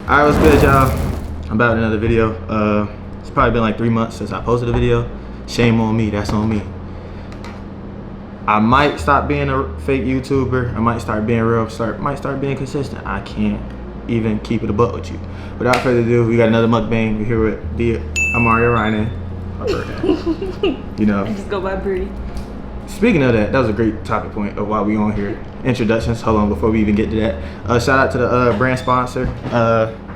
Alright, what's good, y'all? I'm back with another video. It's probably been like 3 months since I posted a video. Shame on me, that's on me. I might stop being a fake YouTuber. I might start being real, might start being consistent. I can't even keep it a buck with you. Without further ado, we got another mukbang. We're here with BRI. You know. I just go by BRI. Speaking of that, that was a great topic point of why we on here. Introductions, hold on, before we even get to that. Shout out to the brand sponsor.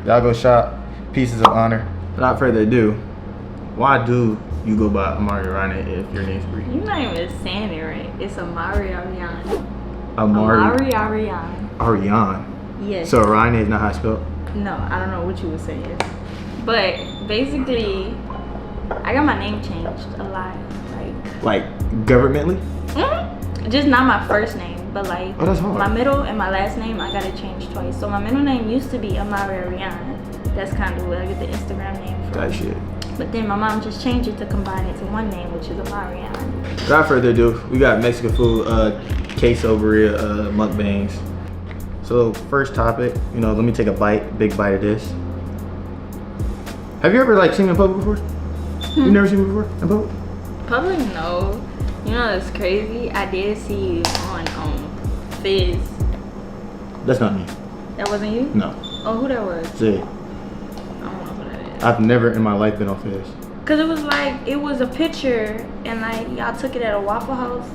Y'all go shop, Pieces of Honor. Without further ado, why do you go by Amari Ryan if your name's Bree? You're not even saying it right. It's Amari Ariane. Amari Ariane. Ariane. Yes. So Ryan is not how it's spelled? No, I don't know what you were saying. But basically, I got my name changed a lot. Like governmentally? Just not my first name, but like that's hard. My middle and my last name, I got it changed twice. So my middle name used to be Amari Ariane. That's kind of where I get the Instagram name from. That shit. But then my mom just changed it to combine it to one name, which is Amarian. Without further ado, we got Mexican food, queso birria, mukbangs. So first topic, you know, let me take a big bite of this. Have you ever like seen me in public before? You never seen me before in public? Public, no. You know that's crazy. I did see you on Fizz. That's not me. That wasn't you? No. Oh, who that was? See, I don't know who that is. I've never in my life been on Fizz. Cause it was like it was a picture and like y'all took it at a Waffle House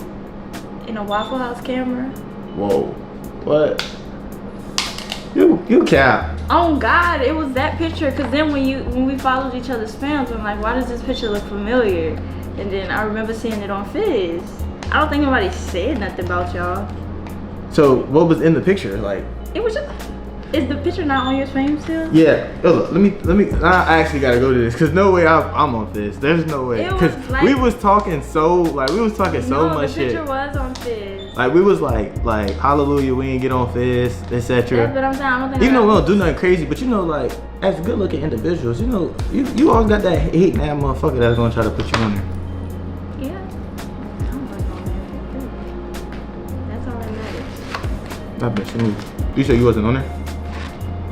in a Waffle House camera. Whoa. What? You cap. Oh God, it was that picture. Cause then when we followed each other's spams, I'm like, why does this picture look familiar? And then I remember seeing it on Fizz. I don't think nobody said nothing about y'all. So what was in the picture? Like it was just. Is the picture not on your fame still? Yeah. Look, let me. I actually gotta go to this because no way I'm on Fizz. There's no way. Because like, we was talking so much the shit. Picture was on Fizz. Like we was like hallelujah, we ain't get on Fizz, etc. That's what I'm saying. I don't think. Even though we don't do nothing crazy, but you know, like as good looking individuals, you know, you always got that hate in that motherfucker that's gonna try to put you on there. Yeah. I don't like on there. That's all that matters. I bet you. You said you wasn't on there?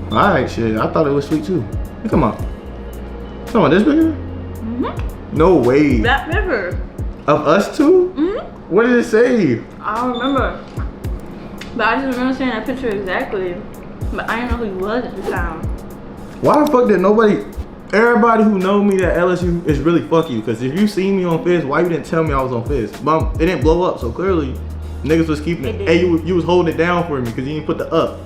Alright, shit. I thought it was sweet too. Hey, come on. Come on, this picture? No way. That picture. Of us two? What did it say? I don't remember. But I just remember seeing that picture exactly. But I didn't know who he was at the time. Why the fuck did everybody who know me at LSU is really fuck you? Because if you seen me on Fizz, why you didn't tell me I was on Fizz? But it didn't blow up, so clearly niggas was keeping it. Hey, you was holding it down for me because you didn't put the up.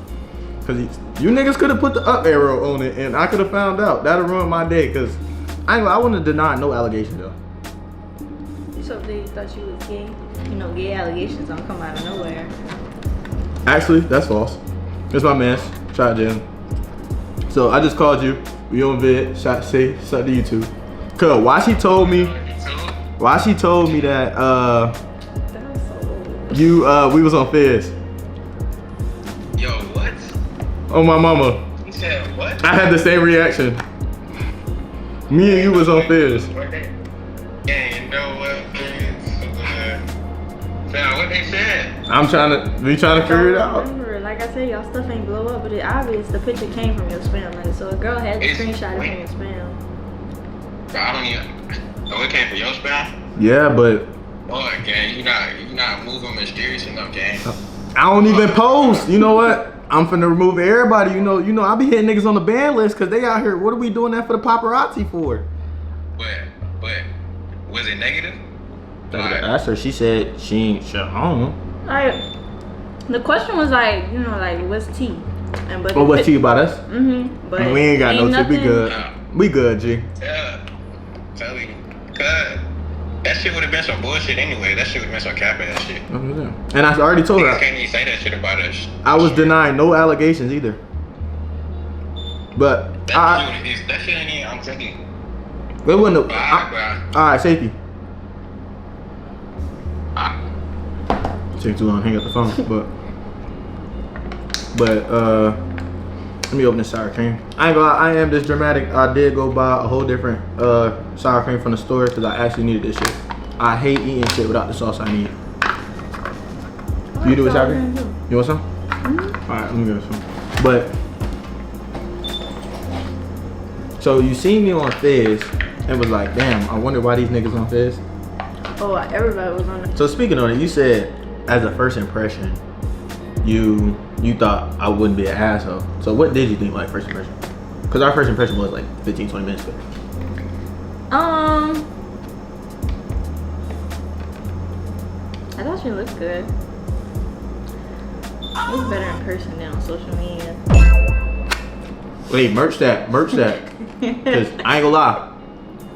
Because you niggas could have put the up arrow on it and I could have found out. That'd have ruined my day because I wouldn't deny no allegation though. So they thought you was gay? You know, gay allegations don't come out of nowhere. Actually, that's false. It's my man's. Shout out to him. So I just called you. We on vid. Say something to you too. Cause why she told me that we was on Fizz. Yo, what? Oh my mama. You said what? I had the same reaction. Me and you was on Fizz. Yeah, you know what? Now what they said? We trying to figure it out. Remember, like I said, y'all stuff ain't blow up, but it obvious the picture came from your spam. Like, so a girl had the screenshot from your spam. Bro, I don't even. Oh, it came from your spam? Yeah, but. Boy, gang, you not moving mysterious enough, gang. I don't even post. You know what? I'm finna remove everybody. You know, I be hitting niggas on the ban list because they out here. What are we doing that for the paparazzi for? But was it negative? I asked her. She said she ain't sure. I don't know. Like, the question was like, you know, like what's tea? But what's tea about us? But we ain't got no tea. We good. We good, G. Yeah. Tell you, cuz that shit would have been some bullshit anyway. That shit would have been some cap ass shit. And I already told her. You can't even say that shit about us. I was denying no allegations either. But that shit ain't even. I'm telling you. It wasn't. Alright, safety. Take too long, hang up the phone. But let me open this sour cream. I ain't gonna lie, I am this dramatic. I did go buy a whole different sour cream from the store because I actually needed this shit. I hate eating shit without the sauce I need. You do with sour cream? You want some? Alright, let me get some. But So you seen me on Fizz and was like, damn, I wonder why these niggas on Fizz. Oh, everybody was on it. So speaking on it, you said as a first impression, you thought I wouldn't be an asshole. So what did you think like first impression? Because our first impression was like 15, 20 minutes ago. I thought you looked good. You look better in person than on social media. Wait, merch that. Cause I ain't gonna lie,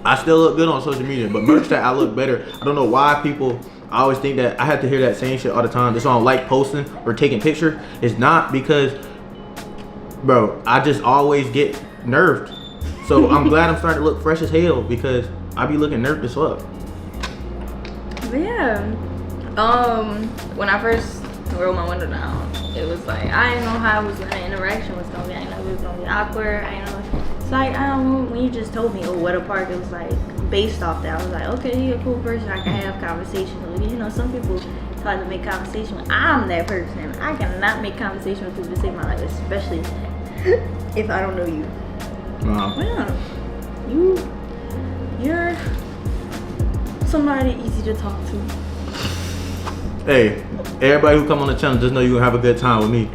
I still look good on social media, but merch that I look better. I don't know why people, I always think that I have to hear that same shit all the time. That's why I don't like posting or taking pictures. It's not because, bro, I just always get nerved. So I'm glad I'm starting to look fresh as hell because I be looking nervous as fuck. But yeah, when I first rolled my window down, it was like, I didn't know how the interaction was gonna be. I didn't know if it was gonna be awkward. I didn't know. It's like, I don't know, when you just told me, oh, what a park, it was like, based off that, I was like, okay, you're a cool person, I can have conversation with you. You know, some people try to make conversation with, I'm that person. I cannot make conversation with people to save my life, especially if I don't know you. Wow. Yeah, you're somebody easy to talk to. Hey, everybody who come on the channel, just know you gonna have a good time with me.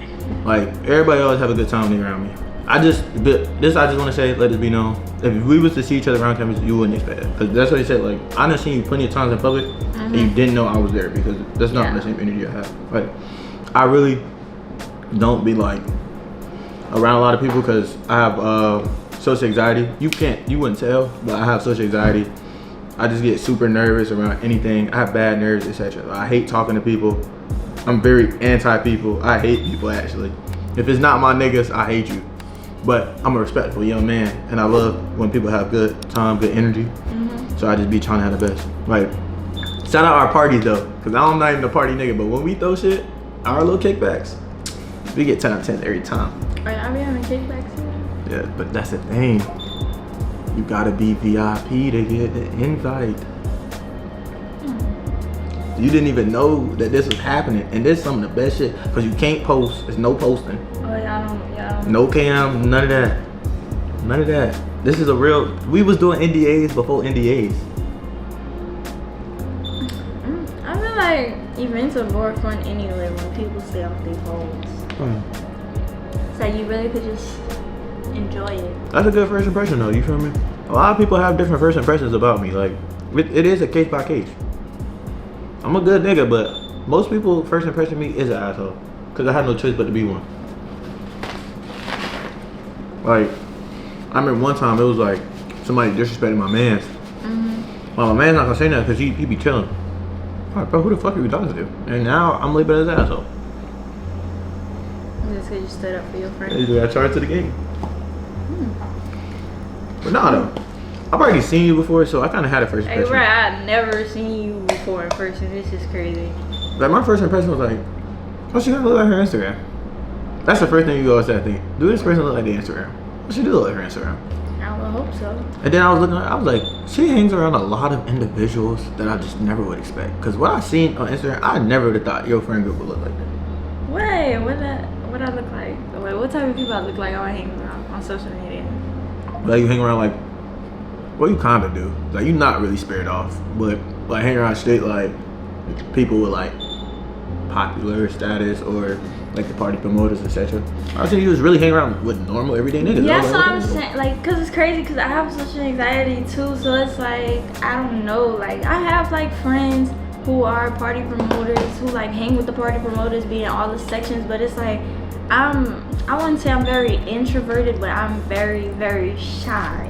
Like, everybody always have a good time when they around me. I just want to say, let this be known. If we was to see each other around campus, you wouldn't expect it. Because that's what you said, like, I done seen you plenty of times in public, and you didn't know I was there because that's not the same energy I have. Like, I really don't be like around a lot of people because I have social anxiety. You wouldn't tell, but I have social anxiety. I just get super nervous around anything. I have bad nerves, etc. I hate talking to people. I'm very anti-people. I hate people, actually. If it's not my niggas, I hate you. But I'm a respectful young man, and I love when people have good time, good energy. So I just be trying to have the best. Like, shout out our parties though, because I'm not even a party nigga, but when we throw shit, our little kickbacks, we get 10 out of 10 every time. Are y'all having kickbacks here? Yeah, but that's the thing. You gotta be VIP to get the invite. You didn't even know that this was happening, and this is some of the best shit, because you can't post, there's no posting. Oh, y'all don't. No cam, none of that. None of that. This is a real, we was doing NDAs before NDAs. I feel like events are more fun anyway when people stay off their phones. So you really could just enjoy it. That's a good first impression though, you feel me? A lot of people have different first impressions about me. Like, it is a case by case. I'm a good nigga, but most people first impression of me is an asshole. Cause I had no choice but to be one. Like, I remember one time it was like somebody disrespected my mans. Well, my man's not gonna say nothing because he be chilling. Alright, bro, who the fuck are you talking to? And now I'm labeled as an asshole. Just because you stood up for your friend. You got charged to the game. But nah though, I've already seen you before, so I kind of had a first impression. Hey, right, I've never seen you before in person. This is crazy. Like, my first impression was like, oh, she gonna look like her Instagram. That's the first thing you always say, I think. Do this person look like the Instagram? What she do look like her Instagram? I would hope so. And then I was looking at, I was like, she hangs around a lot of individuals that I just never would expect. Because what I seen on Instagram, I never would have thought your friend group would look like that. Wait, what I look like? Wait, what type of people I look like I hang around on social media? Like, you hang around like, well, you kind of do. Like, you're not really spared off. But, like, hang around straight, like, people with, like, popular status or like the party promoters, etc. I think you was really hanging around with normal everyday niggas. Yeah, that's what I'm saying. Like, cause it's crazy, cause I have social anxiety too. So it's like, I don't know. Like, I have like friends who are party promoters who like hang with the party promoters, be in all the sections. But it's like, I wouldn't say I'm very introverted, but I'm very, very shy.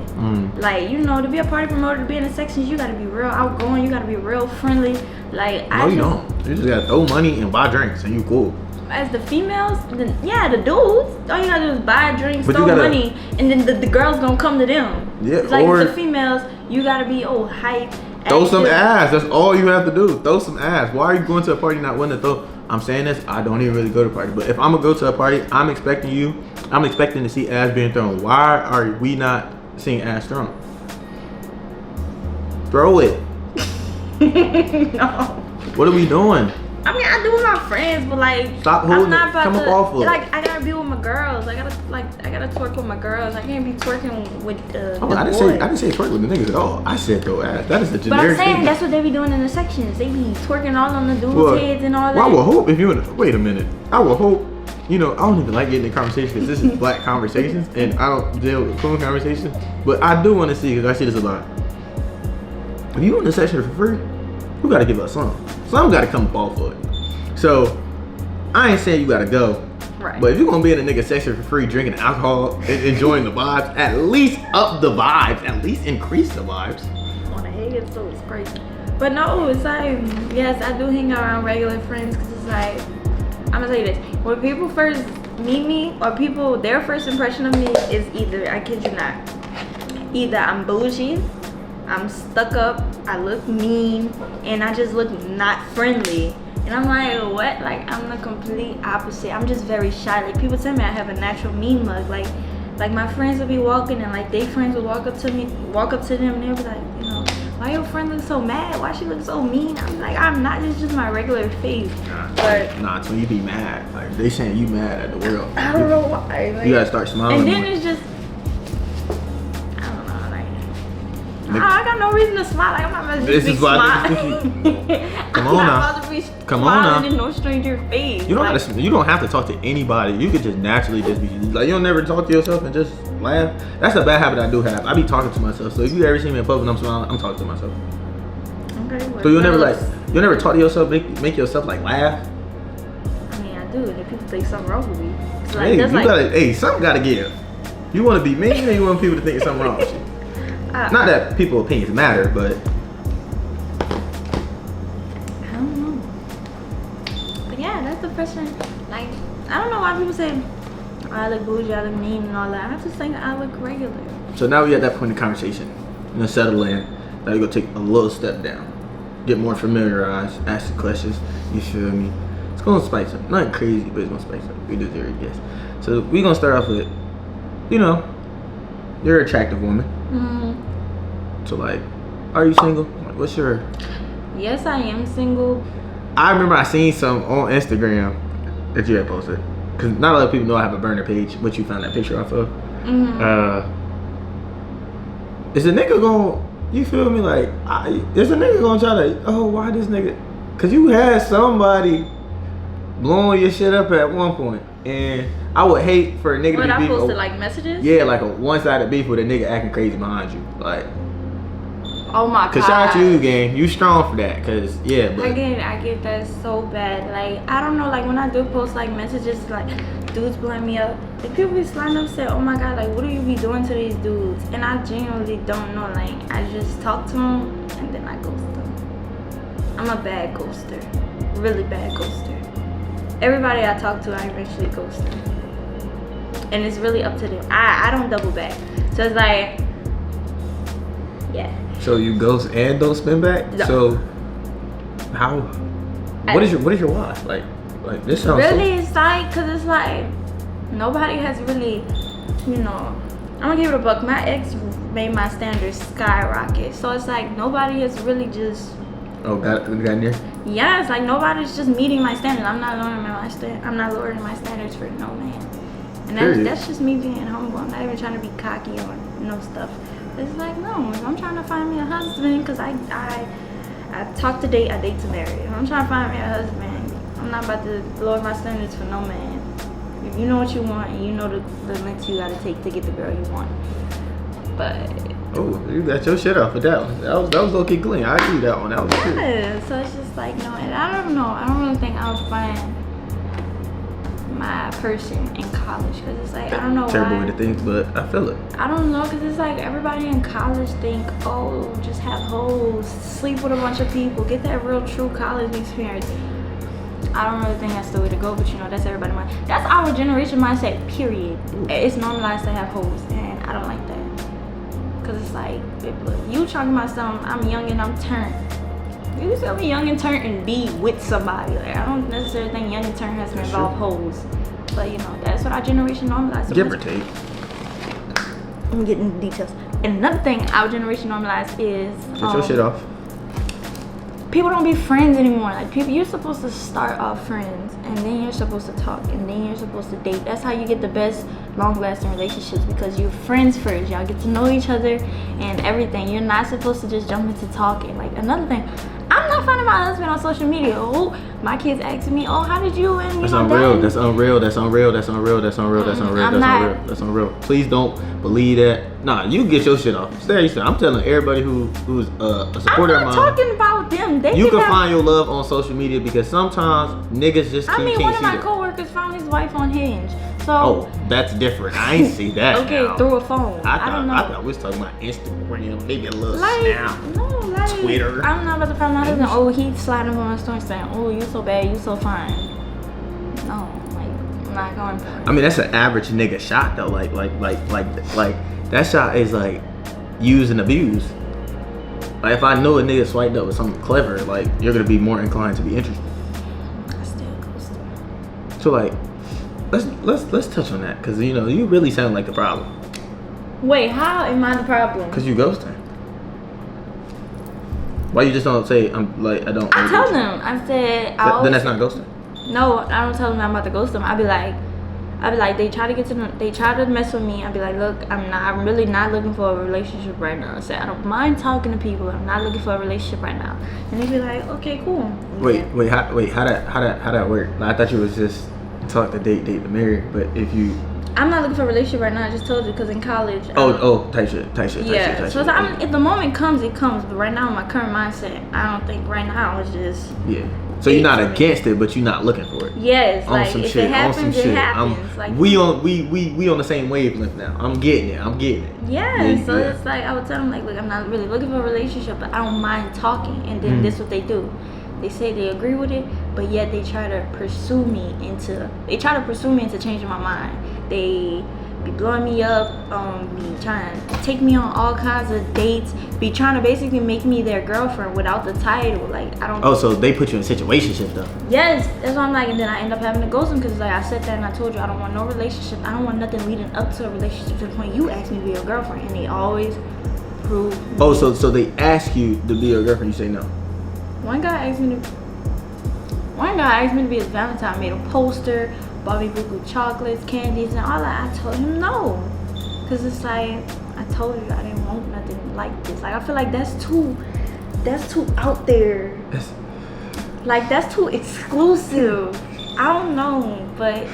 Like, you know, to be a party promoter, to be in the sections, you gotta be real outgoing. You gotta be real friendly. Like, no, you don't. You just gotta throw money and buy drinks, and you cool. As the females, yeah, the dudes, all you gotta do is buy drinks, throw money, and then the girls gonna come to them. Yeah, like or the females, you gotta be hype. Throw some ass. That's all you have to do. Throw some ass. Why are you going to a party not wanting to throw? I'm saying this, I don't even really go to a party, but if I'm gonna go to a party, I'm expecting to see ass being thrown. Why are we not seeing ass thrown? Throw it. No. What are we doing? I mean, I do with my friends, but like, Stop holding I'm not it. Come about up off to. of it. Like, I gotta be with my girls. I gotta twerk with my girls. I can't be twerking with the Oh, boys. I didn't say twerk with the niggas at all. I said throw ass. That is a But generic I'm saying statement. that's what they be doing in the sections. They be twerking all on the dudes' heads and all that. Well, I would hope if you wait a minute. I would hope. You know, I don't even like getting in conversations because this is black conversations and I don't deal with cool conversations. But I do want to see, because I see this a lot. If you in the section for free, you got to give us some. Some got to come off of it. So, I ain't saying you got to go. Right. But if you're going to be in a nigga section for free, drinking alcohol, and enjoying the vibes, at least up the vibes. At least increase the vibes. On the head, so it's crazy. But no, it's like, yes, I do hang out around regular friends because it's like, I'm gonna tell you this. When people first meet me, or their first impression of me is either, I kid you not, either I'm bougie, I'm stuck up, I look mean, and I just look not friendly. And I'm like, what? Like, I'm the complete opposite. I'm just very shy. Like, people tell me I have a natural mean mug. Like my friends would be walking, and like, their friends would walk up to them, and they'll be like, you know, why your friend look so mad? Why she look so mean? I'm like, I'm not. It's just my regular face. Nah, so you be mad. Like, they saying you mad at the world. I don't know why. Like, you gotta start smiling. And then more. it's just, I don't know. Like, I got no reason to smile. Like, I'm not about to This be is why smiling. Come I'm on not now. about to be Come on smiling now. in no stranger face. You don't like, have to. You don't have to talk to anybody. You could just naturally just be like, you don't never talk to yourself and just laugh. That's a bad habit I do have. I be talking to myself. So if you ever see me in public and I'm smiling, I'm talking to myself. Okay, well, So you'll never talk to yourself, make yourself like laugh. I mean, I do. And if people think something wrong with me, it's like, Hey, that's like, something gotta give. You want to be mean, or you want people to think something wrong with you? Not that people's opinions matter, but I don't know. But yeah, that's the person. Like, I don't know why people say I look bougie, I look mean, and all that. I just think I look regular. so now we at that point in the conversation. You're gonna settle in. Now you're gonna take a little step down. Get more familiarized, ask the questions, you feel me? It's gonna spice up. Nothing crazy, but it's gonna spice up. We deserve it, yes. So we're gonna start off with, you know, you're an attractive woman. Mm-hmm. So like, are you single? Like, what's your... Yes, I am single. I remember I seen some on Instagram that you had posted. Cause not a lot of people know I have a burner page, but you found that picture off of. Mm-hmm. Is a nigga gonna... You feel me? Like, is a nigga gonna try to, oh, why this nigga? Cause you had somebody blowing your shit up at one point, and I would hate for a nigga When to I be posted like messages? yeah, like a one-sided beef with a nigga acting crazy behind you, like. Oh my god. Cause shout out to you, gang. You strong for that, cause yeah, but I get that so bad. Like, I don't know, like when I do post like messages, like dudes blowing me up, like people be sliding up and say, oh my god, like what do you be doing to these dudes? And I genuinely don't know. Like, I just talk to them and then I ghost them. I'm a bad ghoster, really bad ghoster. Everybody I talk to, I eventually ghost them, and it's really up to them. I don't double back, so it's like, yeah. so you ghost and don't spin back. No. So how? What is your why? Like this sounds really, it's like, cause it's like nobody has really, you know, I'm gonna give it a buck. My ex made my standards skyrocket, so it's like nobody has really just. Oh, got near. Yeah, it's like nobody's just meeting my standards. I'm not lowering my standards for no man, and that's just me being humble. I'm not even trying to be cocky or no stuff. It's like, no, if I'm trying to find me a husband, cause I talk to date, I date to marry. If I'm trying to find me a husband, I'm not about to lower my standards for no man. If you know what you want and you know the lengths you gotta take to get the girl you want. But Oh, you got your shit off with that one. That was low-key clean. I agree with that one. That was good. yeah, so it's just like, no, and I don't know. I don't really think I'll find my person in college, because it's like, I don't know Terrible why. way to think, but I feel it. I don't know, because it's like everybody in college think, oh, just have hoes, sleep with a bunch of people, get that real true college experience. I don't really think that's the way to go, but you know, that's everybody's mind. That's our generation mindset, period. Ooh. It's normalized to have hoes, and I don't like that. Because it's like, you talking about something, I'm young and I'm turned. You tell me young and turned and be with somebody. Like, I don't necessarily think young and turned has to involve hoes. But you know, that's what our generation normalized. Give or take. I'm getting the details. And another thing our generation normalized is Get your shit off. people don't be friends anymore. Like people, you're supposed to start off friends, and then you're supposed to talk, and then you're supposed to date. That's how you get the best long-lasting relationships, because you're friends first. Y'all get to know each other and everything. You're not supposed to just jump into talking. Like another thing, I'm not finding my husband on social media. Oh, my kids asking me, oh, how did you and That's you know, unreal. Dad? That's unreal. That's unreal. That's unreal. That's unreal. That's unreal. I'm That's not- unreal. That's unreal. Please don't believe that. Nah, you get your shit off. Seriously, I'm telling everybody who's a I'm supporter of not mine. talking about them. They You can have- find your love on social media, because sometimes niggas just I can't mean, one see of my that. coworkers found his wife on Hinge. So Oh, that's different. I ain't see that. okay, now. through a phone. I don't know. I thought we was talking about Instagram, maybe a little Like, Snap. no, like, Twitter. I'm not about to find my husband. Oh, he sliding on my story saying, oh, you so bad, you so fine. No, like, I'm not going for it. I mean, that's an average nigga shot though. Like that shot is like use and abuse. Like if I know a nigga swiped up with something clever, like you're gonna be more inclined to be interested. I still ghost him. So like, let's touch on that, because you know you really sound like the problem. Wait, how am I the problem? Cause you ghosting. Why you just don't say I'm like I don't? I tell them. I said, Then that's not ghosting. No, I don't tell them I'm about to ghost them. I be like, they try to mess with me. I be like, look, I'm really not looking for a relationship right now. I said, I don't mind talking to people. I'm not looking for a relationship right now. And they be like, okay, cool. Wait, how that work? Like, I thought you was just talk to date to marry, but if you I'm not looking for a relationship right now. I just told you, because in college. type shit. Yeah. So if the moment comes, it comes. But right now, my current mindset, I don't think right now it's just. Yeah. So you're not against it, but you're not looking for it. Yes, On like some if shit. it happens, On some shit. it happens. Like we on the same wavelength now. I'm getting it. yeah, so it's like I would tell them like, look, I'm not really looking for a relationship, but I don't mind talking. And then this is what they do. They say they agree with it, but yet they try to pursue me into changing my mind. They be blowing me up, be trying to take me on all kinds of dates, be trying to basically make me their girlfriend without the title. Like I don't. Oh, so they put you in situationship though. Yes, that's what I'm like, and then I end up having to ghost them, because like I said that and I told you I don't want no relationship. I don't want nothing leading up to a relationship to the point you ask me to be your girlfriend, and they always prove. Oh, so they ask you to be your girlfriend, you say no. One guy asked me to be his Valentine, made a poster, bought me buku chocolates, candies, and all that. I told him no, because it's like I told you I didn't want nothing like this. Like I feel like that's too out there. Like that's too exclusive. I don't know, but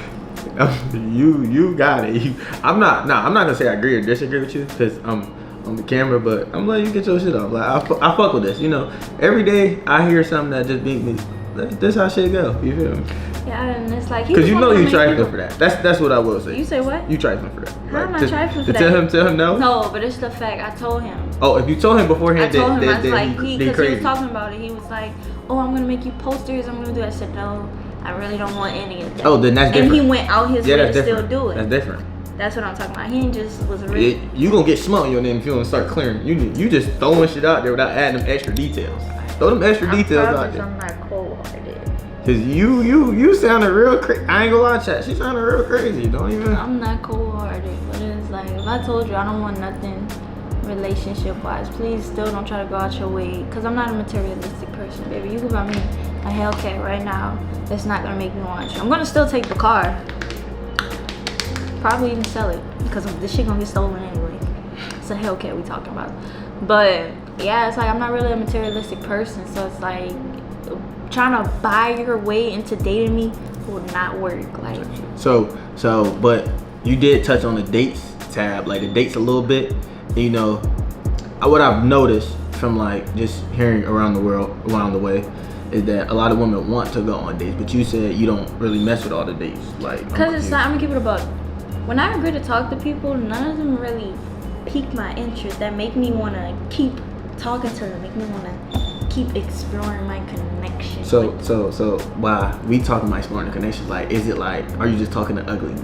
you got it. I'm not gonna say I agree or disagree with you, because I'm on the camera, but I'm letting you get your shit off. Like I fuck with this, you know. Every day I hear something that just beat me. This how shit go. You feel me? yeah, and it's like Because you know you trifling for that. That's what I will say. You say what? You trifling for that. How am I to- trifling to for tell that? him no. No, but it's the fact. I told him. Oh, if you told him beforehand, I told him, I was that like, they because he crazy. was talking about it. He was like, oh, I'm gonna make you posters. I'm gonna do that. I said, no, I really don't want any of that. Oh, then that's different. And he went out his way that's to different. still do it. That's different. That's what I'm talking about. He just was really. You gonna get smut on your name if you don't start clearing. You just throwing shit out there without adding them extra details. Throw them extra details out there. I'm not cold-hearted. Cause you sounded real crazy. I ain't gonna lie, chat. She sounded real crazy. Don't even. I'm not cold-hearted, but it's like if I told you I don't want nothing relationship-wise, please still don't try to go out your way. Cause I'm not a materialistic person, baby. You can buy me a Hellcat right now. That's not gonna make me want you. I'm gonna still take the car. Probably even sell it, because this shit gonna get stolen anyway. It's a Hellcat we talking about. But yeah, it's like I'm not really a materialistic person, so it's like trying to buy your way into dating me will not work. Like So, but you did touch on the dates tab, like the dates a little bit. You know, what I've noticed from like just hearing around the way, is that a lot of women want to go on dates, but you said you don't really mess with all the dates, like. because it's not. I'm gonna keep it a buck. When I agree to talk to people, none of them really pique my interest. That make me wanna keep talking to them. Make me wanna keep exploring my connection. So why we talking about exploring the connection? Like, is it like, are you just talking to ugly,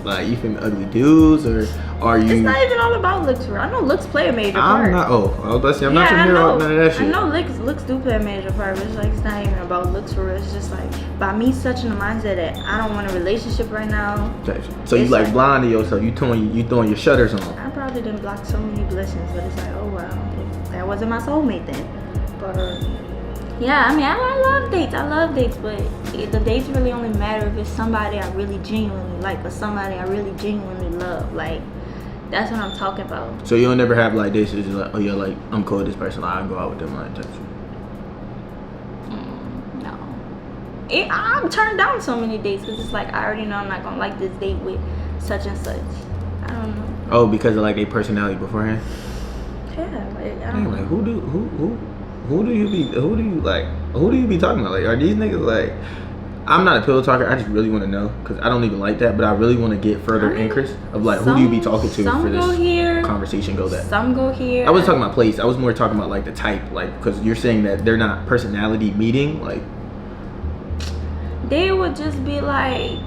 like you feel me, ugly dudes, or are you? It's not even all about looks. I know looks play a major part. I'm not. Oh, I was about to say, I'm not trying to hear all none of that shit. I know looks do play a major part, but it's like it's not even about looks for real. It's just like by me such in the mindset that I don't want a relationship right now. So you like blind to yourself? You throwing your shutters on? I probably didn't block so many blessings, but it's like, oh wow, that wasn't my soulmate then. But Yeah, I mean, I love dates. I love dates, but the dates really only matter if it's somebody I really genuinely like or somebody I really genuinely love. Like, that's what I'm talking about. So you'll never have like dates that's just like, oh yeah, like I'm cool with this person, like, I go out with them, like text you. No. I'm turning down so many dates because it's like I already know I'm not gonna like this date with such and such. I don't know. Oh, because of like their personality beforehand. Yeah, like I Damn, don't like know. who do you be talking about? Like, are these niggas like? I'm not a pillow talker. I just really want to know because I don't even like that, but I really want to get further interest of like who do you be talking to for this conversation go that. Some go here. I wasn't talking about place. I was more talking about like the type, like because you're saying that they're not personality meeting, like. They would just be like,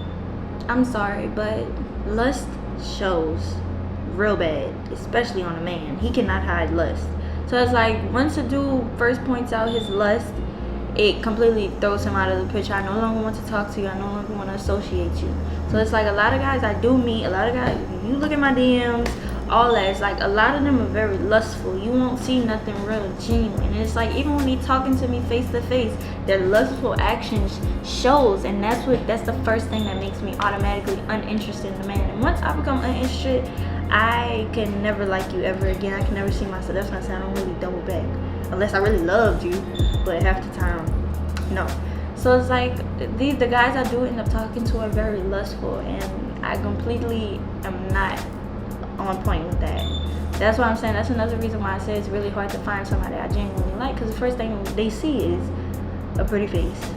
I'm sorry, but lust shows real bad, especially on a man. He cannot hide lust. So it's like once a dude first points out his lust, it completely throws him out of the picture. I no longer want to talk to you. I no longer want to associate you. So it's like a lot of guys I do meet, a lot of guys, you look at my DMs, all that, it's like a lot of them are very lustful. You won't see nothing real genuine. And it's like even when they talking to me face to face, their lustful actions shows, and that's the first thing that makes me automatically uninterested in the man. And once I become uninterested, I can never like you ever again. I can never see myself. That's why I say I don't really double back. Unless I really loved you, but half the time, no. So it's like the guys I do end up talking to are very lustful, and I completely am not on point with that. That's why I'm saying that's another reason why I say it's really hard to find somebody I genuinely like, because the first thing they see is a pretty face,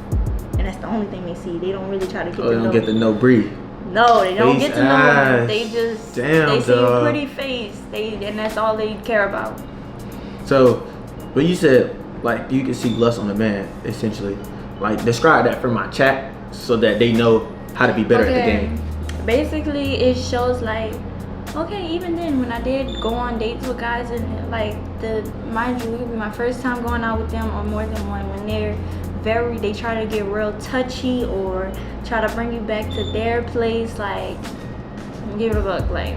and that's the only thing they see. They don't really try to get to know. They don't get to know BRI. No, they don't get to know ass. They just Damn, see a dog. pretty face. And that's all they care about. So, but you said like you can see lust on a man, essentially. Like describe that for my chat so that they know how to be better at the game. Basically, it shows like, okay, even then when I did go on dates with guys and like mind you, it would be my first time going out with them or more than one, when they try to get real touchy or try to bring you back to their place, like give it a buck. Like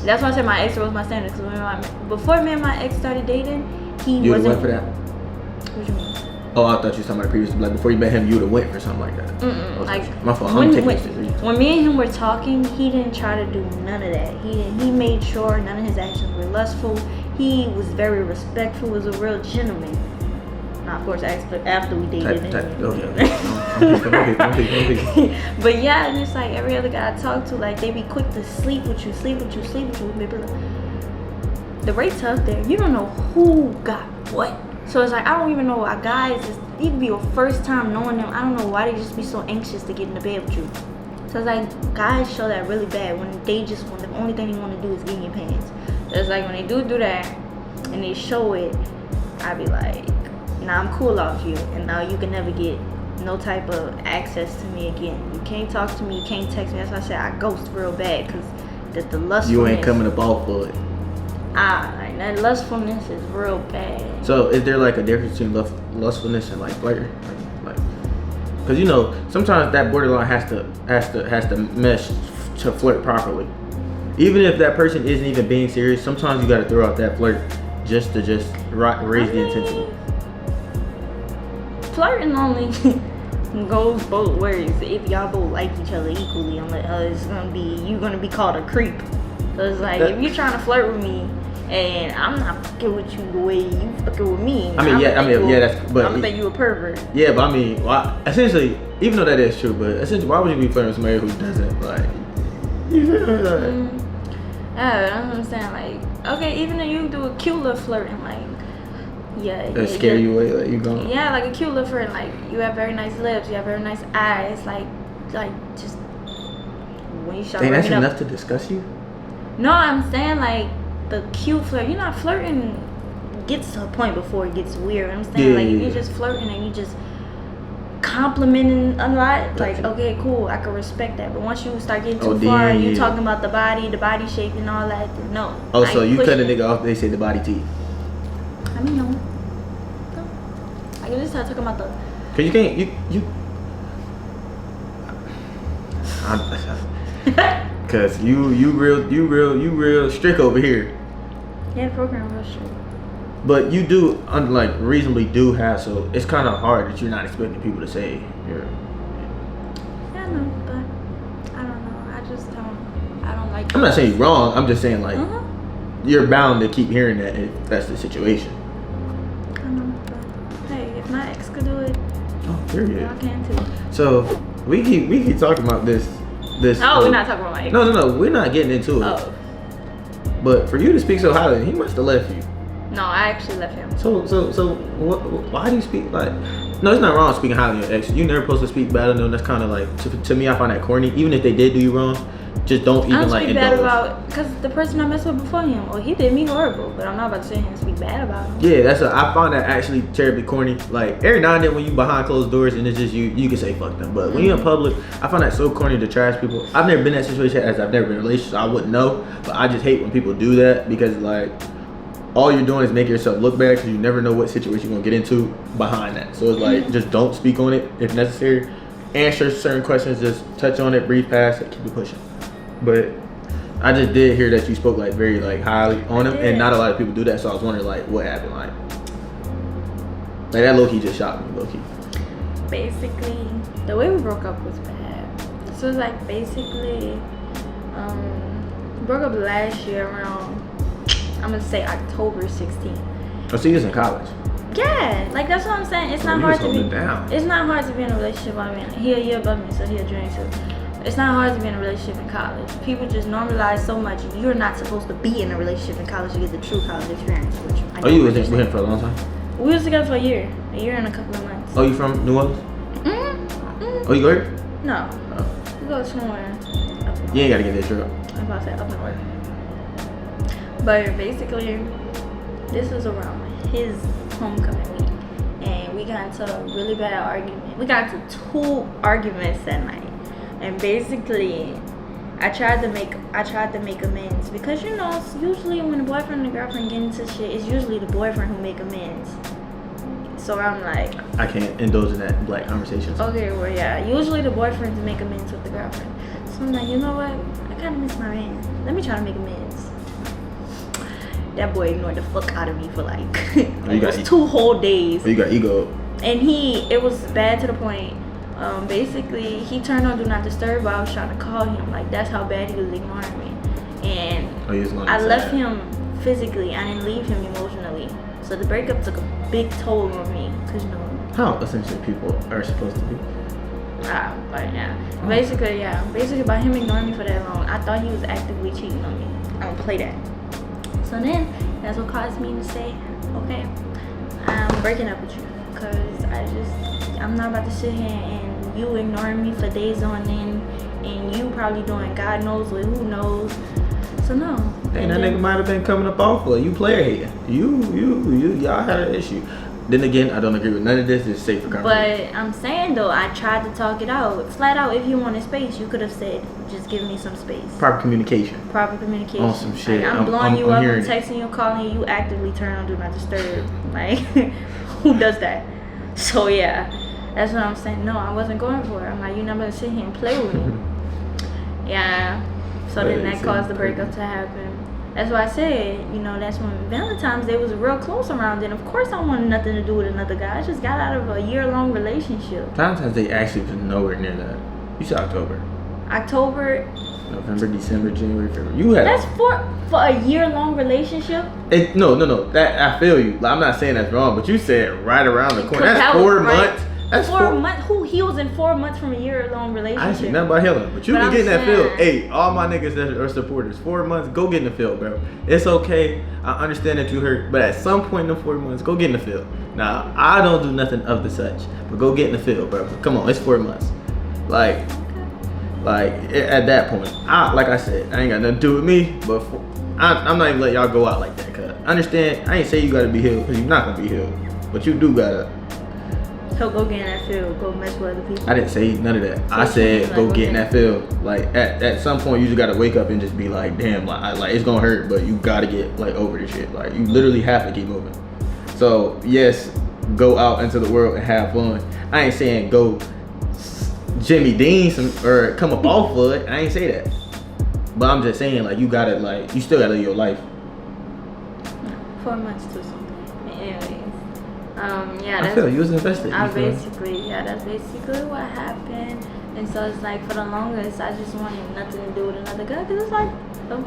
that's why I said my ex was my standard, because before me and my ex started dating, you wasn't went for that. What you mean? Oh, I thought you were talking about the previous. Like before you met him, you would have went for something like that. Like my fault. When me and him were talking, he didn't try to do none of that. He made sure none of his actions were lustful. He was very respectful. Was a real gentleman. Now, of course, after we dated. But yeah, and it's like every other guy I talk to, like they be quick to sleep with you. Maybe like, the rates up there. You don't know who got what. So it's like I don't even know why guys, it could be your first time knowing them. I don't know why they just be so anxious to get into bed with you. So it's like guys show that really bad when the only thing they want to do is get in your pants. So it's like when they do that and they show it, I be like, nah, I'm cool off you, and now you can never get no type of access to me again. You can't talk to me, you can't text me. That's why I said I ghost real bad, because the lustfulness. You ain't coming up off for it. Like that lustfulness is real bad. So is there like a difference between lustfulness and like flirting? Like, because you know sometimes that borderline has to mesh to flirt properly. Even if that person isn't even being serious, sometimes you got to throw out that flirt just to raise the intensity. Flirting only goes both ways. If y'all both like each other equally, you're gonna be called a creep. So it's like if you're trying to flirt with me and I'm not fucking with you the way you fucking with me, but I'm gonna think you a pervert. Yeah, but I mean, essentially, even though that is true, but essentially, why would you be flirting with somebody who doesn't like? You feel me? I don't understand. Like, okay, even if you do a cute little flirting, like. That scare you away, like you gone. Yeah, like a cute little friend. Like you have very nice lips, you have very nice eyes. Like just when you start. Ain't that's enough to discuss you? No, I'm saying like the cute flirt. You're not flirting. Gets to a point before it gets weird. I'm saying like if you're just flirting and you just complimenting a lot. Like okay, cool, I can respect that. But once you start getting too far, you talking about the body shape and all that. Then no. Oh, so you cut a nigga off? They say the body T. I mean, no. I can just start talking about the. Cause you can't you. Cause you real strict over here. Yeah, the program real strict. But you do, like, reasonably do have, so it's kind of hard that you're not expecting people to say you're. Yeah, I know, but I don't know. I don't like. I'm not saying you're wrong. I'm just saying, like, you're bound to keep hearing that if that's the situation. I know, but hey, if my ex could do it, Oh, period. y'all can too. So we keep talking about this. Oh, we're not talking about my ex. No, we're not getting into it. Oh. But for you to speak so highly, he must have left you. No, I actually left him. So why do you speak like? No, it's not wrong speaking highly of your ex. You never supposed to speak bad on them. That's kind of like to me, I find that corny. Even if they did do you wrong, just don't even I don't like speak bad indulge. about because the person I messed with before him, or he did me horrible. But I'm not about to sit here and speak bad about him. Yeah, I find that actually terribly corny. Like every now and then when you behind closed doors and it's just you can say fuck them. But when you're in public, I find that so corny to trash people. I've never been in that situation as I've never been in a relationship, so I wouldn't know. But I just hate when people do that because like all you're doing is making yourself look bad because you never know what situation you're gonna get into behind that. So it's like just don't speak on it if necessary. Answer certain questions, just touch on it, breathe past it, keep it pushing. But I just did hear that you spoke like very like highly on him, and not a lot of people do that. So I was wondering like what happened, like that low key just shocked me, low key. Basically, the way we broke up was bad. So it's like basically, broke up last year around, I'm gonna say October 16th. Oh, so you was in college. Yeah, like that's what I'm saying. It's not you hard was to be. holding it down. It's not hard to be in a relationship. I mean, he a year above me, so he a junior too. It's not hard to be in a relationship in college. People just normalize so much. You're not supposed to be in a relationship in college to get the true college experience. Which I Oh, you was with him for a long time? We was together for a year and a couple of months. Oh, you from New Orleans? Oh, you go here? No, Oh. we go somewhere. Up north. You ain't gotta get that trip. I'm about to say up north. But basically, this was around his homecoming week, and we got into a really bad argument. We got into 2 arguments that night. And basically, I tried to make amends because you know usually when a boyfriend and a girlfriend get into shit, it's usually the boyfriend who make amends. So I'm like, I can't indulge in that black conversations. okay, well yeah, usually the boyfriends make amends with the girlfriend. So I'm like, you know what? I kind of miss my man. Let me try to make amends. That boy ignored the fuck out of me for like, it was 2 whole days. You got ego. And it was bad to the point. Basically, he turned on Do Not Disturb, but I was trying to call him. Like, that's how bad he was ignoring me. And I left him physically. I didn't leave him emotionally. So the breakup took a big toll on me. Because, you know. How essentially people are supposed to be. But yeah. Basically, by him ignoring me for that long, I thought he was actively cheating on me. I don't play that. So then, that's what caused me to say, okay, I'm breaking up with you. Because I'm not about to sit here and you ignoring me for days on end, and you probably doing God knows what, who knows. So no. Hey, that nigga might have been coming up off of you player here. Y'all had an issue. Then again, I don't agree with none of this. It's safe for conversation. But I'm saying though, I tried to talk it out. Flat out, if you wanted space, you could have said, just give me some space. Proper communication. On some shit. Like, I'm blowing you up, I'm texting you, calling you, actively turn on Do Not Disturb. Like, who does that? So yeah, that's what I'm saying. No, I wasn't going for it. I'm like, you're not gonna sit here and play with me. Yeah. So then that caused the breakup to happen. That's why I said, you know, that's when Valentine's Day was real close around. And of course, I wanted nothing to do with another guy. I just got out of a year-long relationship. Valentine's Day actually was nowhere near that. You said October. November, December, January, February. You had. That's for a year-long relationship. No. That I feel you. I'm not saying that's wrong, but you said right around the corner. That's 4 months. That's 4 months. Who heals in 4 months from a year-long relationship? I ain't say nothing about healing, but you can get in that field. Hey, all my niggas that are supporters, 4 months, go get in the field, bro. It's okay. I understand that you hurt, but at some point in the 4 months, go get in the field. Now, I don't do nothing of the such, but go get in the field, bro. Come on, it's 4 months. Like at that point, like I said, I ain't got nothing to do with me, but I'm not even letting y'all go out like that. Cause understand, I ain't say you gotta be healed, cause you're not gonna be healed, but you do gotta. So go get in that field, go mess with other people. I didn't say none of that. I said go get in that field. Like at some point, you just gotta wake up and just be like, damn, like it's gonna hurt, but you gotta get like over this shit. Like you literally have to keep moving. So yes, go out into the world and have fun. I ain't saying go Jimmy Dean or come up off of it. I ain't say that. But I'm just saying like you gotta you still gotta live your life. 4 months too soon. Anyways, yeah, I that's, feel you was invested. I You feel me? basically, yeah, that's basically what happened. And so it's like for the longest, I just wanted nothing to do with another guy. Cause it's like,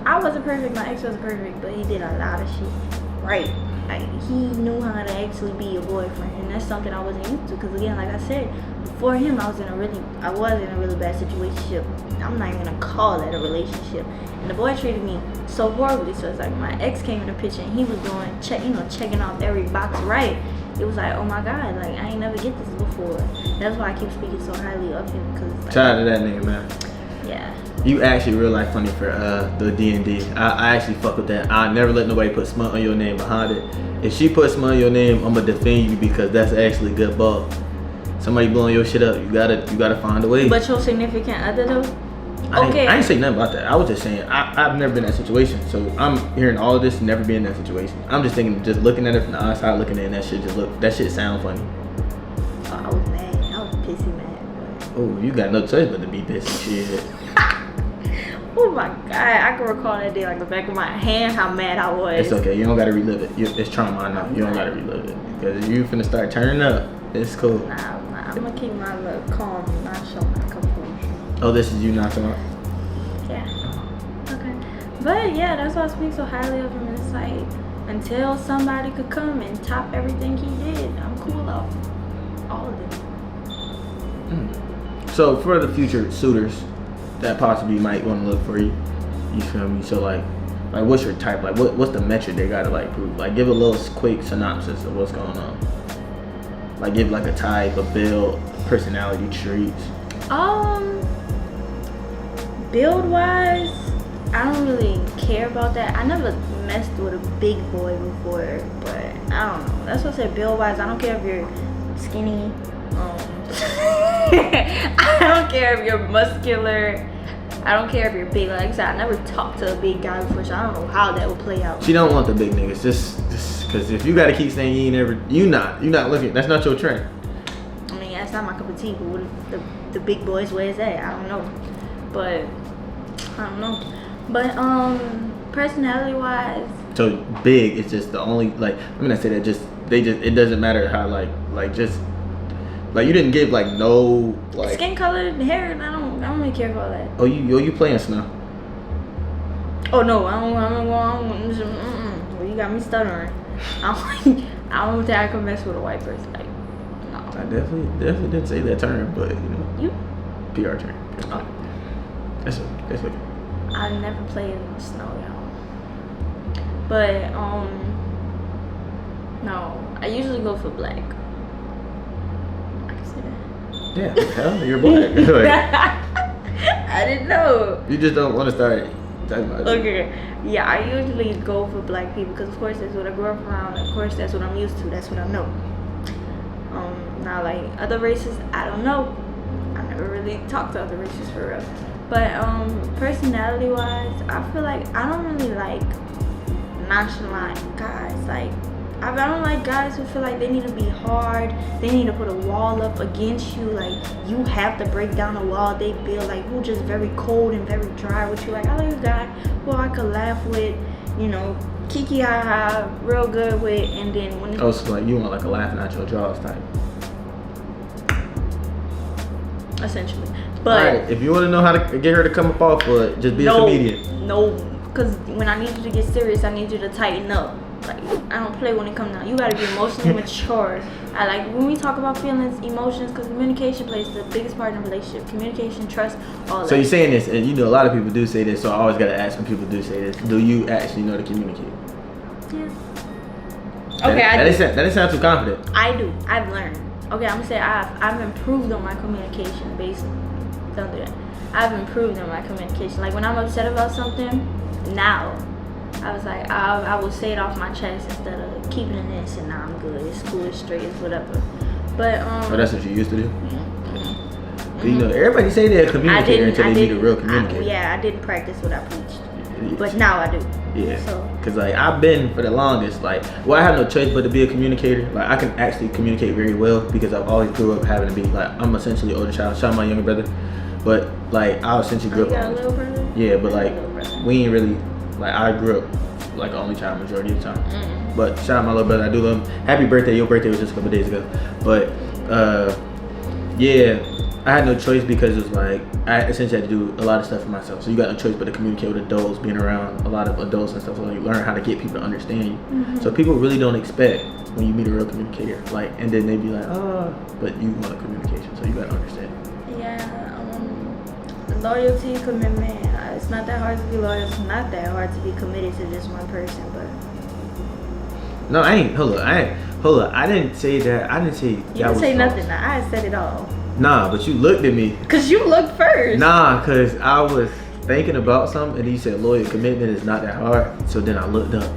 I wasn't perfect, my ex wasn't perfect, but he did a lot of shit right. Like, he knew how to actually be a boyfriend, and that's something I wasn't used to. Cause again, like I said, before him, I was in a really bad situation. I'm not even gonna call that a relationship. And the boy treated me so horribly. So it's like my ex came in the picture, and he was doing checking off every box right. It was like, oh my god, like I ain't never get this before. That's why I keep speaking so highly of him. Cause like, Shout out to that nigga, man. yeah. You actually real life funny for the D&D. I actually fuck with that. I never let nobody put smut on your name behind it. If she put smut on your name, I'm gonna defend you because that's actually good ball. Somebody blowing your shit up, you gotta find a way. But your significant other though? I ain't say nothing about that. I was just saying I've never been in that situation. So I'm hearing all of this, never been in that situation. I'm just thinking, just looking at it from the outside, looking at it, and that shit sound funny. Oh, I was mad. I was pissy mad. Oh, you got no choice but to be pissy shit. Oh my god, I can recall that day like the back of my hand how mad I was. It's okay, you don't gotta relive it. It's trauma, I know. You don't gotta relive it. Because if you finna start turning up, it's cool. Nah, I'm gonna keep my look calm, not show my composure. Oh, this is you not talking? Yeah. Okay. But yeah, that's why I speak so highly of him. It's like, until somebody could come and top everything he did, I'm cool off all of it. So for the future suitors that possibly might want to look for you, you feel me? So like what's your type? Like what's the metric they gotta like prove? Like give a little quick synopsis of what's going on. Like give like a type, a build, personality traits. Build wise, I don't really care about that. I never messed with a big boy before, but I don't know. That's what I said. Build wise, I don't care if you're skinny. I don't care if you're muscular. I don't care if you're big. Like I said, I never talked to a big guy before, so I don't know how that would play out. She don't want the big niggas, just because if you gotta keep saying you not looking. That's not your trend. I mean, that's not my cup of tea. But what if the big boys where is that? I don't know. But I don't know. But personality wise. So big is just the only like. I'm gonna say that it doesn't matter how like you didn't give like no like skin color, hair. I don't really care about that. Oh, you playing snow? Oh no, I don't. Well, you got me stuttering. I don't think I can mess with a white person. Like, no. I definitely didn't say that term, but you PR term. Oh. That's okay. I never played in the snow, y'all. But no, I usually go for black. I can say that. Yeah, hell, you're black. I didn't know. You just don't want to start talking about it. Okay. Yeah, I usually go for black people because of course that's what I grew up around. Of course that's what I'm used to. That's what I know. Now like other races, I don't know. I never really talked to other races for real. But personality wise, I feel like I don't really like nonchalant guys. Like I don't like guys who feel like they need to be hard. They need to put a wall up against you. Like you have to break down the wall they build. Like who just very cold and very dry with you. Like I like a guy who I could laugh with, kiki ha ha, real good with, and then when oh, so like you want like a laughing at your jaws type. Essentially. But alright, if you want to know how to get her to come up off of it, just be a comedian. No, because when I need you to get serious, I need you to tighten up. Like I don't play when it comes down. You gotta be emotionally mature. I like when we talk about feelings, emotions, because communication plays the biggest part in a relationship. Communication, trust, all that. So you're saying this, and a lot of people do say this, so I always gotta ask when people do say this. Do you actually know to communicate? Yeah. Okay, I do. That didn't sound too confident. I do. I've learned. Okay, I'm gonna say I've improved on my communication based on that. I've improved on my communication. Like when I'm upset about something, now I was like I will say it off my chest instead of keeping it in. And now I'm good. It's cool. It's straight. It's whatever. But oh, that's what you used to do. Everybody say they're a communicator until they meet a real communicator. I didn't practice what I preached, but now I do. Yeah. So. Cause like I've been for the longest, like, well, I have no choice but to be a communicator. Like I can actually communicate very well because I've always grew up having to be like I'm essentially older child. Shout out my younger brother, but like I essentially grew up. You got a little brother? Yeah, but like we ain't really like I grew up like an only child majority of the time. But shout out my little brother, I do love him. Happy birthday, your birthday was just a couple days ago. But yeah, I had no choice because it was like, I essentially had to do a lot of stuff for myself. So you got no choice but to communicate with adults, being around a lot of adults and stuff. So you learn how to get people to understand you. So people really don't expect when you meet a real communicator, like, and then they be like, oh, but you want a communication, so you gotta understand. Yeah, loyalty, commitment. It's not that hard to be loyal. It's not that hard to be committed to just one person, but. No, I ain't. Hold up. I didn't say that. I didn't say. You didn't say nothing. I said it all. Nah, but you looked at me. Cause you looked first. Nah, cause I was thinking about something, and you said loyal commitment is not that hard. So then I looked up.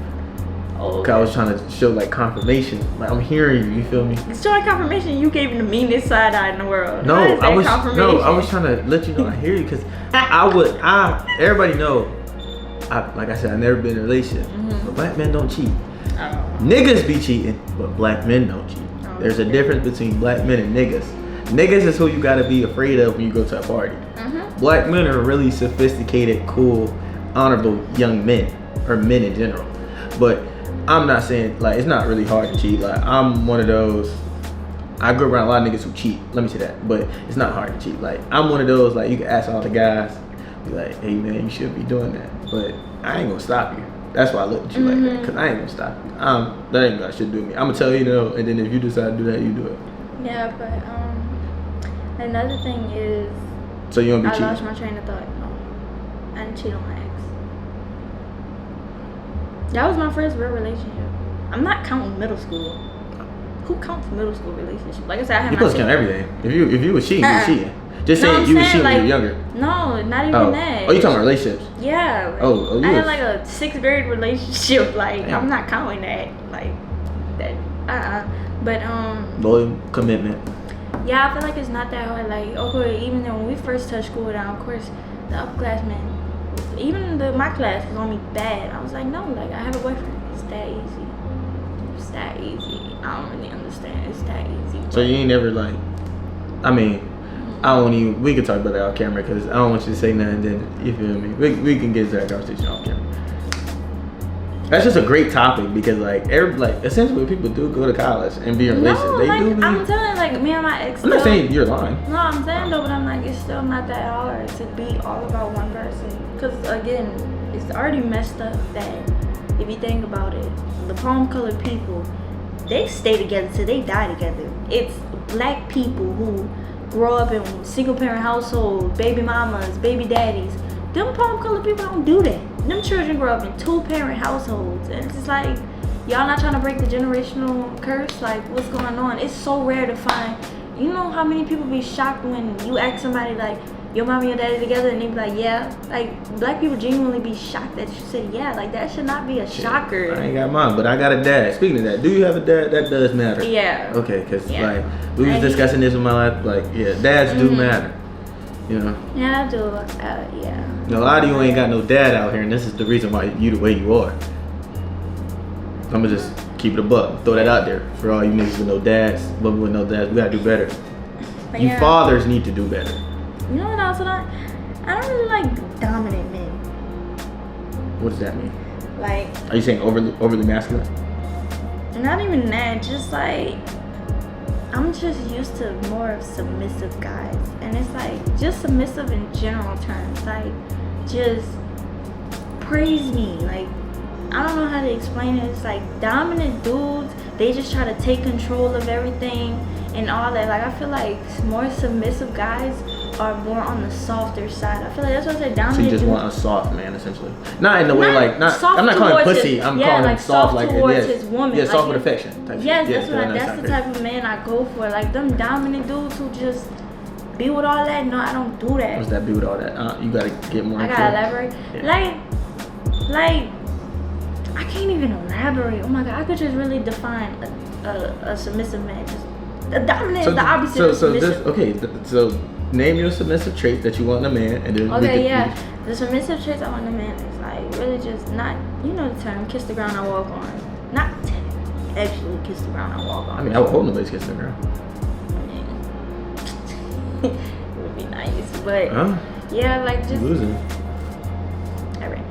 Oh. Cause I was trying to show like confirmation. Like I'm hearing you. You feel me? Showing confirmation. You gave me the meanest side eye in the world. No, I was trying to let you know I hear you, cause everybody know. Like I said, I've never been in a relationship, but black men don't cheat. Niggas be cheating, but black men don't cheat. There's a difference between black men and niggas. Niggas is who you gotta be afraid of when you go to a party. Black men are really sophisticated, cool, honorable young men, or men in general. But I'm not saying, like, it's not really hard to cheat. Like, I'm one of those, I grew around a lot of niggas who cheat. Let me say that. But it's not hard to cheat. Like, I'm one of those, like, you can ask all the guys, be like, hey man, you should be doing that. But I ain't gonna stop you. That's why I look at you like that, because I ain't gonna stop you. That ain't got shit to do with me. I'm gonna tell you no, and then if you decide to do that, you do it. Yeah, but another thing is, so you don't be cheating? I lost my train of thought. No, I didn't cheat on my ex. That was my first real relationship. I'm not counting middle school. Who counts middle school relationship? Like I said, I had you supposed to count everything. If you was cheating, you were cheating. Just saying you was cheating when you were younger. No, not even that. Oh, you talking about relationships? Yeah. Oh, I had like a 6th grade relationship. Like, damn. I'm not counting that. Like that. But loyal commitment. Yeah, I feel like it's not that hard. Like, okay, even though when we first touched school down, of course, the upperclassmen, even my class was on me bad. I was like, no, like I have a boyfriend. It's that easy. It's that easy. I don't really understand. It's that easy. So you ain't never like, I mean, I don't even, we can talk about that off camera because I don't want you to say nothing, then you feel me? We can get to that conversation off camera. That's just a great topic because essentially when people do go to college and be in relationships, no, they like, do be. I'm telling you, like me and my ex. I'm not saying you're lying. No, I'm saying though, but I'm like, it's still not that hard to be all about one person. Because again, it's already messed up that if you think about it, the palm colored people, they stay together till they die together. It's black people who grow up in single parent households, baby mamas, baby daddies. Them palm colored people don't do that. Them children grow up in 2-parent households, and it's just like, y'all not trying to break the generational curse. Like, what's going on? It's so rare to find. You know how many people be shocked when you ask somebody like, your mom and your daddy together, and they be like, yeah. Like, black people genuinely be shocked that you said yeah. Like, that should not be a shocker. I ain't got mine, but I got a dad. Speaking of that, do you have a dad? That does matter. Yeah. Okay, because like we was discussing this in my life. Like, yeah, dads do matter. You know. Yeah, I do. Yeah. You know, a lot of you ain't got no dad out here, and this is the reason why you the way you are. I'm gonna just keep it a buck. Throw that out there for all you niggas with no dads. But with no dads, we gotta do better. But you fathers need to do better. You know what else? I don't really like dominant men. What does that mean? Like, are you saying overly masculine? Not even that. Just like, I'm just used to more of submissive guys, and it's like just submissive in general terms. Like, just praise me. Like, I don't know how to explain it. It's like dominant dudes, they just try to take control of everything and all that. Like, I feel like more submissive guys are more on the softer side. I feel like that's what I said. Dominant. So you just dudes, want a soft man, essentially. Not in the way like not. I'm not calling him pussy. I'm calling him soft like towards his woman. Yeah, soft like, with affection. Type yes, shit. that's the type of man I go for. Like them dominant dudes who just be with all that. No, I don't do that. What's that? Be with all that? You gotta get more. I gotta elaborate. Yeah. Like I can't even elaborate. Oh my god, I could just really define a submissive man. Just a dominant is the opposite of submissive. So name your submissive trait that you want in a man, and then the submissive traits I want in a man is like really just not, you know the term, kiss the ground I walk on. Not actually kiss the ground I walk on. I mean, I would hold nobody's kiss the ground. It would be nice, but yeah, like just losing. Alright,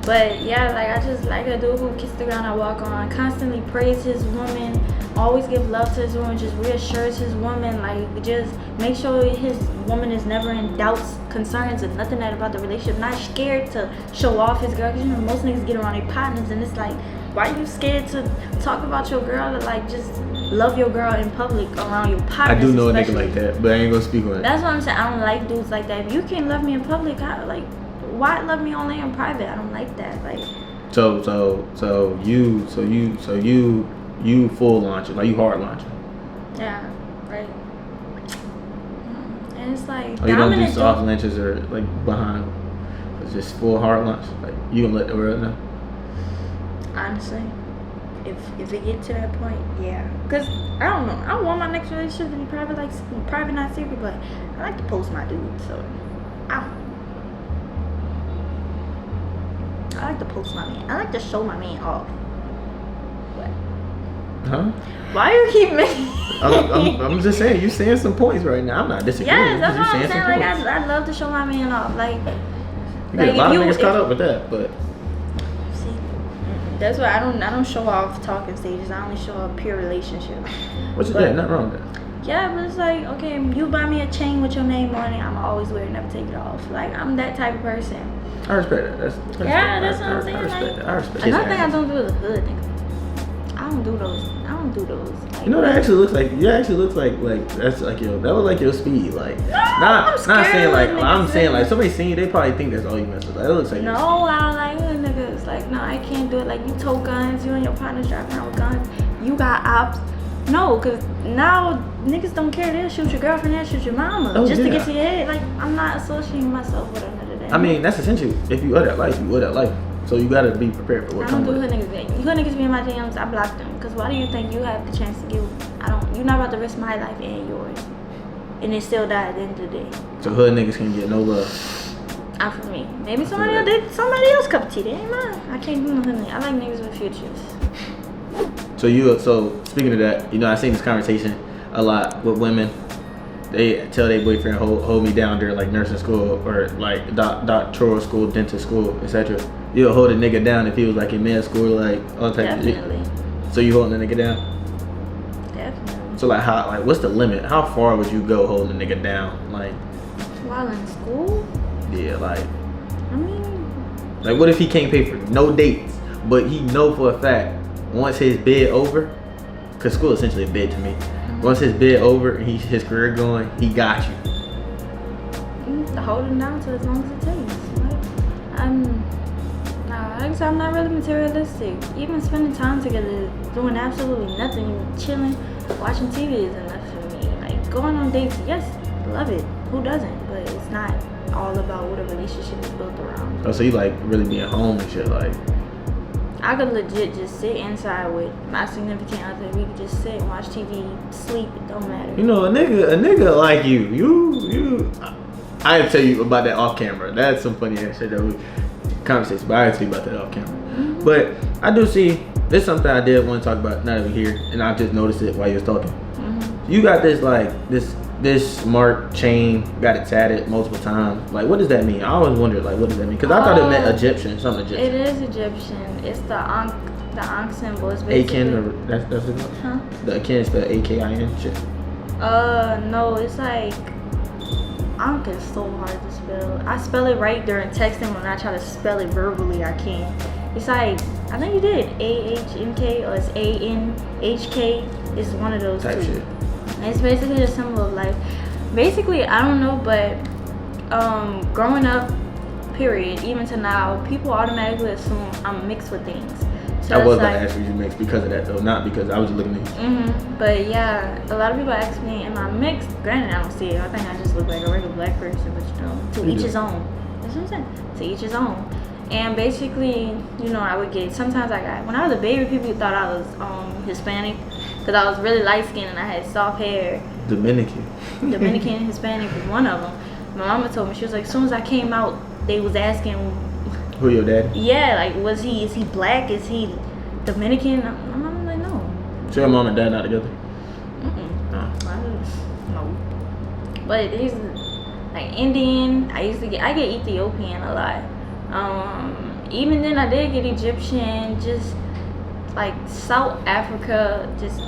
But yeah, like I just like a dude who kiss the ground I walk on, constantly praise his woman, always give love to his woman, just reassures his woman, like just make sure his woman is never in doubts, concerns, or nothing about the relationship. Not scared to show off his girl, because you know most niggas get around their partners and it's like, why are you scared to talk about your girl, or like just love your girl in public around your partners? I do know especially. a nigga like that, but I ain't gonna speak on it. That's what I'm saying. I don't like dudes like that. If you can't love me in public, why love me only in private? I don't like that. Like, So you full launching, like you hard launching. yeah, right. And it's like, Oh, you don't do dominant soft dude- launches or like behind. It's just full hard launch. Like you gonna let the world know. Honestly, if it get to that point, yeah. Cause I don't know. I want my next relationship to be private, like private, not secret. But I like to post my dude, so I like to post my man. I like to show my man off. What? Huh? Why you keep making? I'm just saying, you saying some points right now. I'm not disagreeing. Yes, that's you what I'm some saying. Like points. I love to show my man off. Like, You get a lot of niggas caught if- up with that, but See, that's why I don't show off talking stages. I only show off pure relationships. what's But- that? Nothing wrong with that. Yeah, but it's like, okay, you buy me a chain with your name on it, I'm always wear it, never take it off. Like, I'm that type of person. I respect that. That's That's what I'm saying. I respect Like, that. I respect another thing I that. don't do is a hood nigga. I don't do those. Like, You know, that actually looks like that's like that was like your speed. Like, I'm not scared saying of like niggas I'm saying like saying- somebody seen you, they probably think that's all you mess with. Like, it looks like No, I don't like hood niggas. Like, no, I can't do it. Like, you tow guns, you and your partners driving around with guns, you got ops. No, because now niggas don't care. They'll shoot your girlfriend, they'll shoot your mama Oh, just to yeah. get to your head. Like, I'm not associating myself with another day. I mean, that's essential. If you owe that life, you owe that life. So you gotta be prepared for what I don't comes do with hood it. niggas. Hood niggas be in my DMs, I block them. Because why do you think you have the chance to get, you're not about to risk my life and yours. And it still die at the end of the day. So hood niggas can get no love. Not for me. Maybe feel somebody that. else, somebody else cup of tea. They ain't mine. I can't do no hood niggas. I like niggas with futures. So speaking of that, you know, I seen this conversation a lot with women. They tell their boyfriend hold me down during like nursing school or like doctoral school, dentist school, etc. You'll hold a nigga down if he was like in med school, like all type Definitely. of shit. So you holding a nigga down? Definitely. So like what's the limit? How far would you go holding a nigga down? Like, While in school? yeah, like I mean, what if he can't pay for no dates, but he know for a fact once his bid over, cause school is essentially a bid to me. Once his bid over and his career going, he got you. hold him down to as long as it takes. Like, like I said, I'm not really materialistic. Even spending time together, doing absolutely nothing, chilling, watching TV is enough for me. Like, going on dates, yes, love it. Who doesn't? But it's not all about what a relationship is built around. Oh, so you like really being home and shit, like. I could legit just sit inside with my significant other. We could just sit, watch TV, sleep. It don't matter. You know, a nigga like you. I had to tell you about that off camera. That's some funny ass shit that we conversation, but I had to tell you about that off camera. Mm-hmm. But I do see this is something I did want to talk about now that we're here, and I just noticed it while you was talking. Mm-hmm. You got this like this smart chain, got it tatted multiple times. Like, what does that mean? I always wondered, like, what does that mean? Because I thought it meant Egyptian, something Egyptian. It is Egyptian. It's the Ankh symbol. It's basically. Akin, or that's it. Huh? The Akin is spelled AKIN. Shit. No, it's like Ankh is so hard to spell. I spell it right during texting. When I try to spell it verbally, I can't. It's like, I think you did AHNK or it's ANHK. It's one of those Type two. shit. And it's basically a symbol of life. Basically, I don't know, but growing up, period, even to now, people automatically assume I'm mixed with things. So I was it's about to like, ask you mixed because of that though, not because I was just looking at you. But yeah, a lot of people ask me, am I mixed? Granted, I don't see it. I think I just look like a regular black person, but you know, to You each do. his own. That's what I'm saying. To each his own. And basically, you know, I would get, sometimes when I was a baby, people thought I was Hispanic because I was really light skinned and I had soft hair. Dominican. Dominican and Hispanic was one of them. My mama told me, she was like, as soon as I came out, they was asking, Who your daddy? yeah, like, is he black? Is he Dominican? My mama like, no. So your mom and dad not together? No. But he's like Indian. I get Ethiopian a lot. even then I did get Egyptian, just like South Africa, just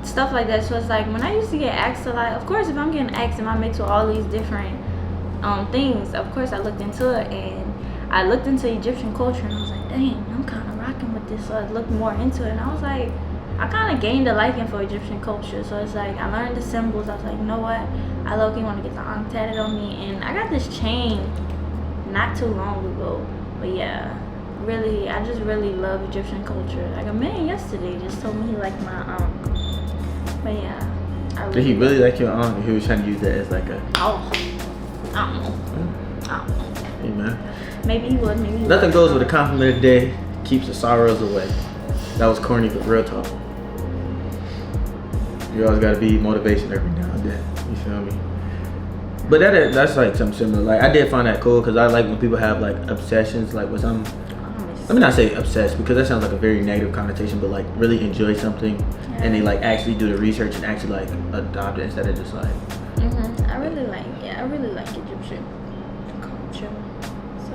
stuff like that. So it's like when I used to get asked a lot, of course if I'm getting asked am I mixed with all these different things, of course I looked into it, and I looked into Egyptian culture and I was like, dang, I'm kind of rocking with this. So I looked more into it and I was like, I kind of gained a liking for Egyptian culture. So it's like I learned the symbols. I was like, you know what, I low-key want to get the ankh tatted on me, and I got this chain not too long ago. But yeah, really, I just really love Egyptian culture. Like a man yesterday just told me he liked my but yeah, I really Did he really like your aunt? Or he was trying to use that as like a... Oh, I don't know. I don't know. Hey man. Maybe he would, maybe he Nothing would. goes with a compliment a day, keeps the sorrows away. That was corny, but real talk. You always gotta be motivation every now and then. You feel me? But that's like something similar. Like I did find that cool because I like when people have like obsessions, like with some. Let me not say obsessed because that sounds like a very negative connotation, but like really enjoy something and they like actually do the research and actually like adopt it instead of just like. I really like Egyptian culture. So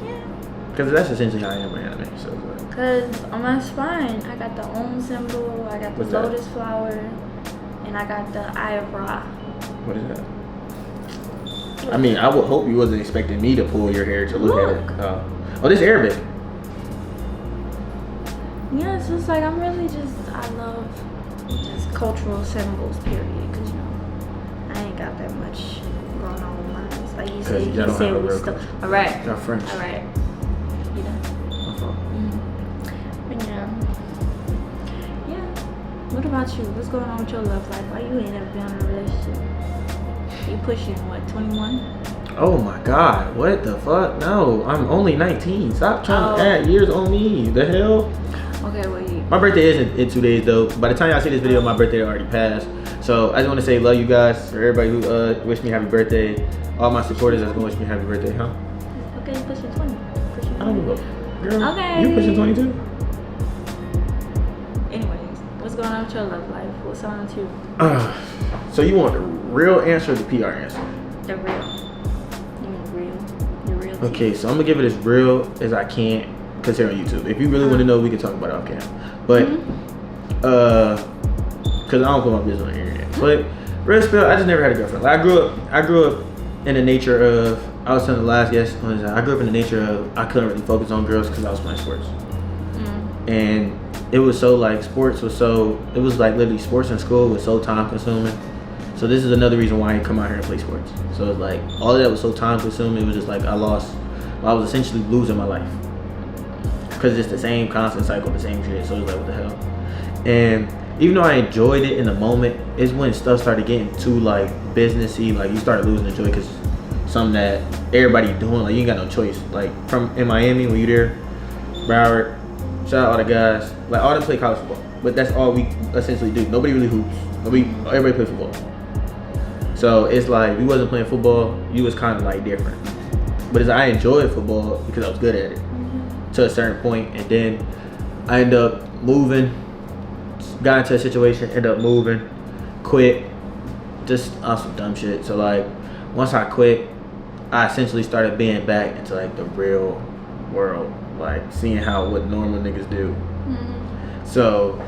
yeah. Because that's essentially how I am with anime. So it's like. Cause on my spine I got the Om symbol, I got the What's that? lotus flower, and I got the Eye of Ra. What is that? I mean, I would hope you wasn't expecting me to pull your hair to look at it. Oh, this Arabic. Yeah, so it's like I love just cultural symbols, period. Cause you know, I ain't got that much going on with mine. It's like you said, y'all don't have a we real still. culture. All right. Y'all French. All right. You know. My fault. But yeah. What about you? What's going on with your love life? Why you ain't never been in a relationship? You pushing what, 21? Oh my God, what the fuck? No, I'm only 19. Stop trying to add years on me. The hell? Okay, wait. My birthday is in 2 days though. By the time y'all see this video, my birthday already passed. So I just want to say love you guys. For everybody who wish me happy birthday. All my supporters that's gonna wish me happy birthday, huh? Okay, you pushing 20. I don't give a fuck. Girl, Okay. you pushing 22? Anyways, what's going on with your love life? What's on with you? So you want the real answer or the PR answer? The real. You mean real? The real tea. Okay, so I'm gonna give it as real as I can, cause here on YouTube. If you really want to know, we can talk about it off camera. But cause I don't put my business on the internet. But real spill, I just never had a girlfriend. Like I grew up in the nature of, I was telling the last guest, I grew up in the nature of I couldn't really focus on girls because I was playing sports. And it was so like sports was so, it was like literally sports in school was so time consuming. So this is another reason why I come out here and play sports. So it's like all of that was so time consuming. It was just like I was essentially losing my life because it's the same constant cycle, the same shit. So it's like what the hell. And even though I enjoyed it in the moment, it's when stuff started getting too like businessy. Like you start losing the joy because something that everybody doing, like you ain't got no choice. Like from in Miami when you there, Broward, shout out all the guys. Like all them play college football, but that's all we essentially do. Nobody really hoops. Everybody play football. So it's like we wasn't playing football. You was kind of like different. But as I enjoyed football because I was good at it to a certain point, and then I ended up moving. Got into a situation, ended up moving, quit, just on some dumb shit. So like once I quit, I essentially started being back into like the real world, like seeing what normal niggas do. So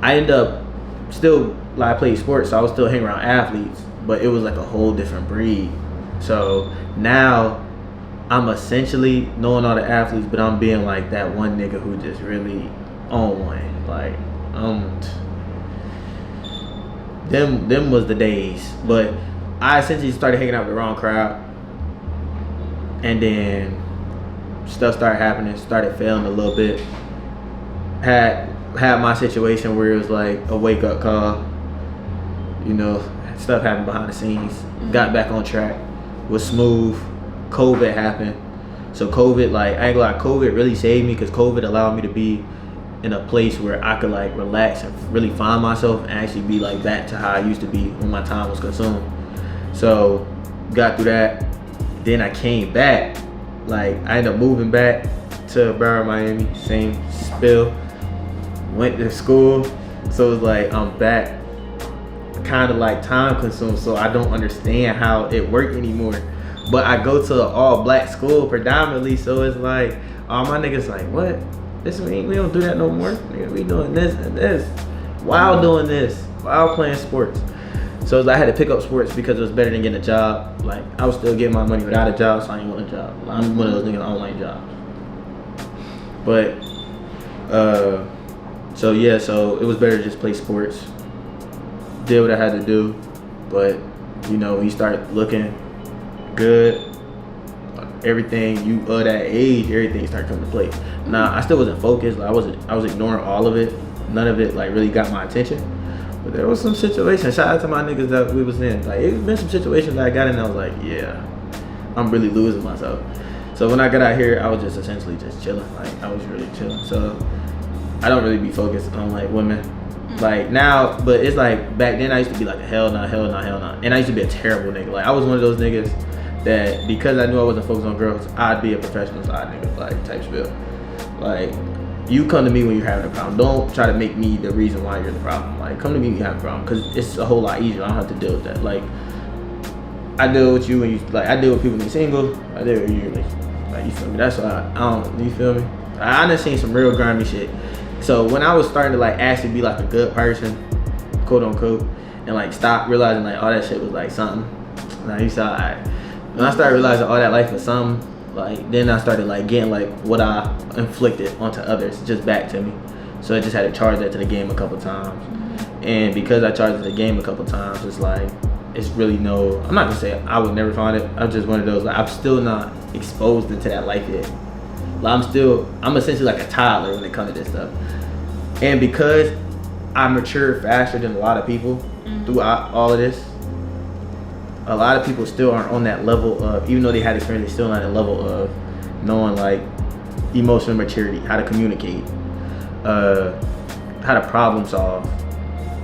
I ended up still, like I played sports, so I was still hanging around athletes, but it was like a whole different breed. So now I'm essentially knowing all the athletes, but I'm being like that one nigga who just really on one. Like them was the days. But I essentially started hanging out with the wrong crowd, and then stuff started happening, started failing a little bit. Had my situation where it was like a wake up call, you know, stuff happened behind the scenes, got back on track, was smooth. COVID happened. So COVID, like I ain't gonna lie, COVID really saved me because COVID allowed me to be in a place where I could like relax and really find myself and actually be like back to how I used to be when my time was consumed. So got through that. Then I came back. Like I ended up moving back to Broward, Miami, same spill. Went to school. So it's like I'm back, kind of like time consumed. So I don't understand how it worked anymore. But I go to an all black school predominantly, so it's like All my niggas like, what? We don't do that no more. Nigga, we doing this and this while doing this, while playing sports. So I had to pick up sports because it was better than getting a job. Like, I was still getting my money without a job, so I didn't want a job. I'm one of those niggas online jobs. But, so yeah, so it was better to just play sports. Did what I had to do, but you know, when you start looking good, everything you that age, everything started coming to play. Now, I still wasn't focused. Like, I was ignoring all of it. None of it like really got my attention. But there was some situations. Shout out to my niggas that we was in. Like, it's been some situations that I got in. And I was like, yeah, I'm really losing myself. So when I got out here, I was just essentially just chilling. Like, I was really chilling. So I don't really be focused on like women. Like now, but it's like back then I used to be like hell nah. And I used to be a terrible nigga. Like, I was one of those niggas that because I knew I wasn't focused on girls, I'd be a professional side nigga, like type spill. Like, you come to me when you're having a problem. Don't try to make me the reason why you're the problem. Like, come to me when you have a problem, because it's a whole lot easier. I don't have to deal with that. Like, I deal with you when you like. I deal with people when you're single. I deal with you like you feel me. That's why I don't. You feel me? I done seen some real grimy shit. So when I was starting to like actually be like a good person, quote unquote, and like stop realizing like all that shit was like something. Now you saw, when I started realizing all that life was something, like then I started like getting like what I inflicted onto others just back to me. So I just had to charge that to the game a couple times. And because I charged it to the game a couple times, it's like, it's really no, I'm not gonna say I would never find it. I'm just one of those, like, I'm still not exposed into that life yet. Like, I'm essentially like a toddler when it comes to this stuff. And because I matured faster than a lot of people throughout all of this, a lot of people still aren't on that level of, even though they had experience, they still not at the level of knowing like emotional maturity, how to communicate, how to problem solve,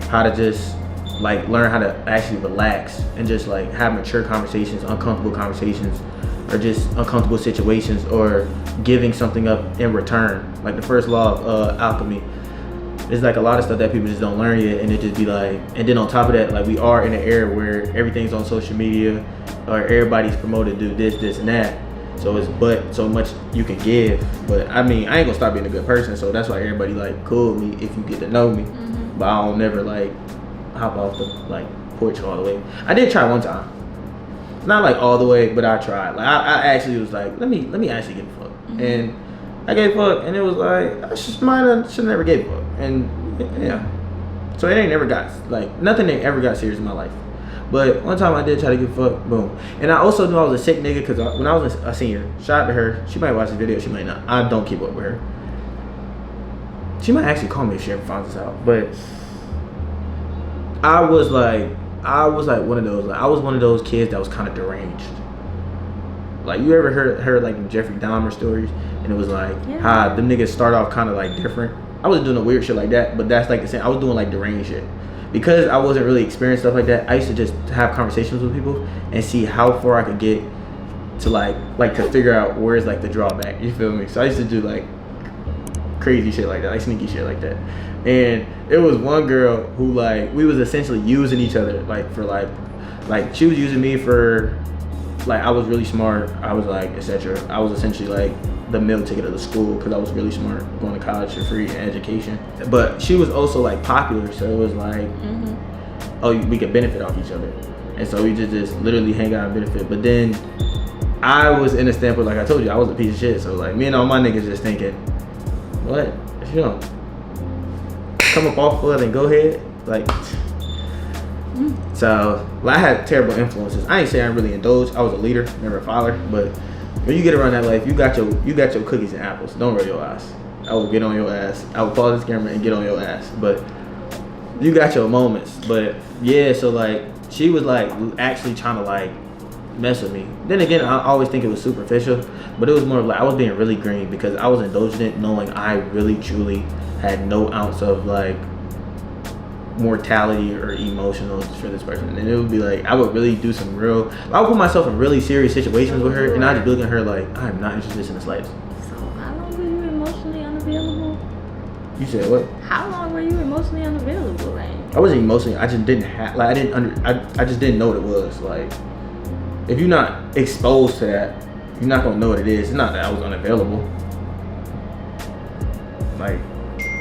how to just like learn how to actually relax and just like have mature conversations, uncomfortable conversations, or just uncomfortable situations, or giving something up in return. Like the first law of alchemy. It's like a lot of stuff that people just don't learn yet, and it just be like, and then on top of that, like we are in an era where everything's on social media, or everybody's promoted to do this and that. So it's but so much you can give. But I mean, I ain't gonna stop being a good person, so that's why everybody like cool with me if you get to know me. But I don't never like hop off the like porch all the way. I did try one time, not like all the way, but I tried. Like I actually was like, let me actually give a fuck, and I gave a fuck, and it was like I should never gave a fuck, and yeah. So it ain't never got like nothing ain't ever got serious in my life. But one time I did try to give a fuck, boom. And I also knew I was a sick nigga because when I was a senior, shout out to her. She might watch the video, she might not. I don't keep up with her. She might actually call me if she ever finds this out. But I was like one of those. Like, I was one of those kids that was kind of deranged. Like, you ever heard like Jeffrey Dahmer stories? And it was like, how them niggas start off kind of like different. I wasn't doing no weird shit like that, but that's like the same. I was doing like deranged shit. Because I wasn't really experienced stuff like that, I used to just have conversations with people and see how far I could get to like to figure out where's like the drawback. You feel me? So I used to do like crazy shit like that, like sneaky shit like that. And it was one girl who like we was essentially using each other like for like she was using me for like I was really smart. I was like etc. I was essentially like the meal ticket of the school because I was really smart, going to college for free and education. But she was also like popular, so it was like, oh, we could benefit off each other, and so we just literally hang out and benefit. But then I was in a standpoint, like I told you, I was a piece of shit. So like me and all my niggas just thinking, what if you don't come up off flood and go ahead, like. So like, I had terrible influences. I ain't say I really indulged. I was a leader, never a follower, but. When you get around that life, you got your cookies and apples. Don't roll your eyes. I will get on your ass. I will pause this camera and get on your ass. But you got your moments. But yeah, so like she was like actually trying to like mess with me. Then again, I always think it was superficial, but it was more of like I was being really green because I was indulging it, knowing I really truly had no ounce of like mortality or emotional for this person. And it would be like I would really do some real, I would put myself in really serious situations with her, and I'd be looking at her like I'm not interested in the slightest. So how long were you emotionally unavailable? You said what? How long were you emotionally unavailable? Like I wasn't emotionally, I just didn't have like I just didn't know what it was. Like if you're not exposed to that, you're not gonna know what it is. It's not that I was unavailable. Like,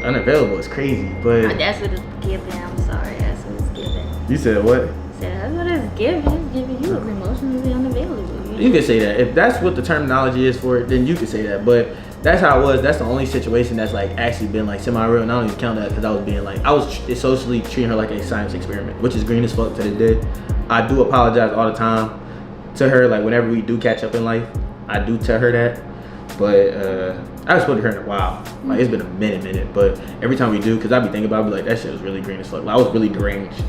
unavailable is crazy, but That's what it's giving. I'm sorry. That's what it's giving. you said what? That's what it's giving. It's giving you emotionally unavailable. You can say that. If that's what the terminology is for it, then you can say that. But that's how it was. That's the only situation that's like actually been like semi-real, and I don't even count that because I was being like, I was socially treating her like a science experiment, which is green as fuck to the day. I do apologize all the time to her, like whenever we do catch up in life, I do tell her that. But I haven't spoken to her in a while. Like it's been a minute. But every time we do, because I be thinking about it, I be like, that shit was really green as fuck. Like, I was really deranged.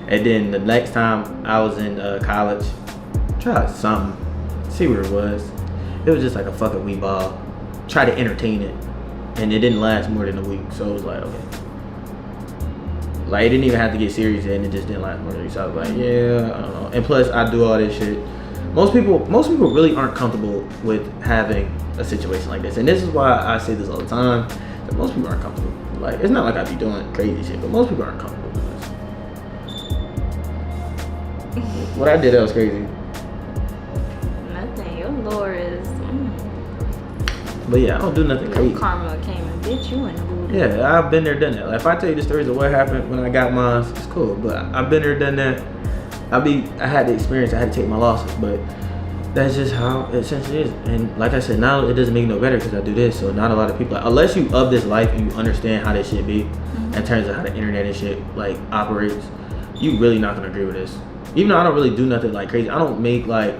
And then the next time I was in college, tried something, see what it was. It was just like a fucking wee ball. Try to entertain it, and it didn't last more than a week. So it was like, okay. Like, it didn't even have to get serious, and it just didn't last more than a week. So I was like, yeah, I don't know. And plus, I do all this shit. Most people really aren't comfortable with having a situation like this, and this is why I say this all the time. That most people aren't comfortable. Like, it's not like I be doing crazy shit, but most people aren't comfortable with this. What I did that was crazy. Nothing. Your lore is. But yeah, I don't do nothing crazy. Karma came and bit you in the booty. Yeah, I've been there, done that. Like, if I tell you the stories of what happened when I got mine, it's cool. But I've been there, done that. I had the experience. I had to take my losses, but that's just how it essentially is. And like I said, now it doesn't make it no better because I do this. So not a lot of people, unless you of this life and you understand how this shit be, in terms of how the internet and shit like operates, you really not gonna agree with this. Even though I don't really do nothing like crazy, I don't make like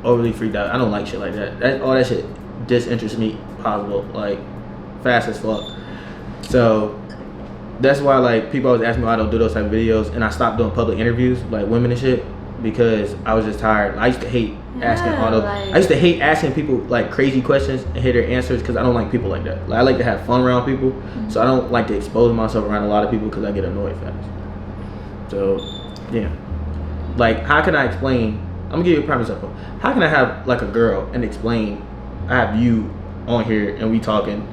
overly freaked out. I don't like shit like that. All that shit disinterests me possible, like fast as fuck. So that's why like people always ask me why I don't do those type of videos, and I stopped doing public interviews like women and shit because I was just tired. I used to hate asking all those. I used to hate asking people like crazy questions and hear their answers because I don't like people like that. Like, I like to have fun around people, so I don't like to expose myself around a lot of people because I get annoyed fast. So yeah, like how can I explain? I'm gonna give you a prime example. How can I have like a girl and explain? I have you on here and we talking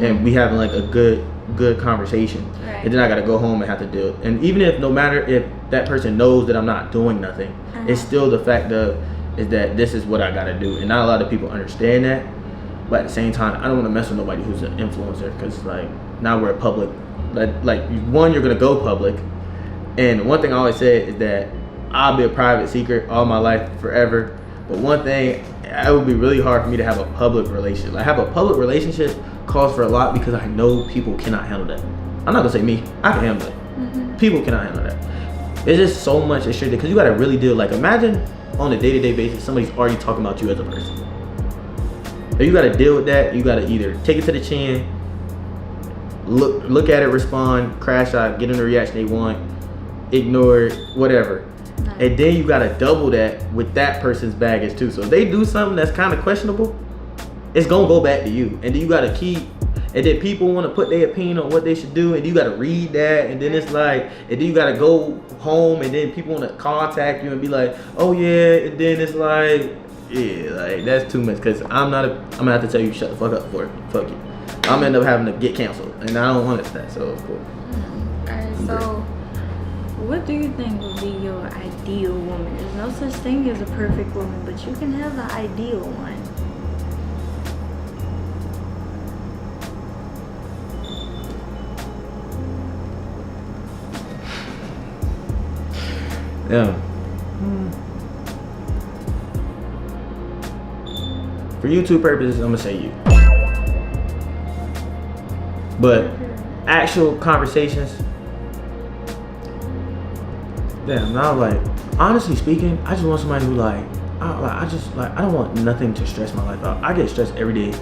and we having like a good conversation, and then I gotta go home and have to do it. And even if no matter if that person knows that I'm not doing nothing, it's still the fact of is that this is what I gotta do, and not a lot of people understand that. But at the same time, I don't want to mess with nobody who's an influencer because like now we're a public. Like one, you're gonna go public, and one thing I always say is that I'll be a private secret all my life forever. But one thing, it would be really hard for me to have a public relationship. Like, have a public relationship calls for a lot because I know people cannot handle that. I'm not gonna say me, I can handle it. People cannot handle that. It's just so much extra because you gotta really deal. Like, imagine on a day-to-day basis, somebody's already talking about you as a person. If you gotta deal with that, you gotta either take it to the chin, look at it, respond, crash out, get in the reaction they want, ignore it, whatever. And then you gotta double that with that person's baggage too. So if they do something that's kind of questionable, it's gonna go back to you. And then you gotta keep, and then people wanna put their opinion on what they should do, and you gotta read that, and then it's like, and then you gotta go home, and then people wanna contact you and be like, oh yeah, and then it's like, yeah, like that's too much. Cause I'm gonna have to tell you shut the fuck up for it. Fuck you. I'm gonna end up having to get canceled, and I don't want that. So of course. Alright, so what do you think would be your ideal woman? There's no such thing as a perfect woman, but you can have an ideal one. Yeah. For YouTube purposes, I'm gonna say you. But actual conversations, damn, now like, honestly speaking, I just want somebody who like, I don't want nothing to stress my life out. I get stressed every day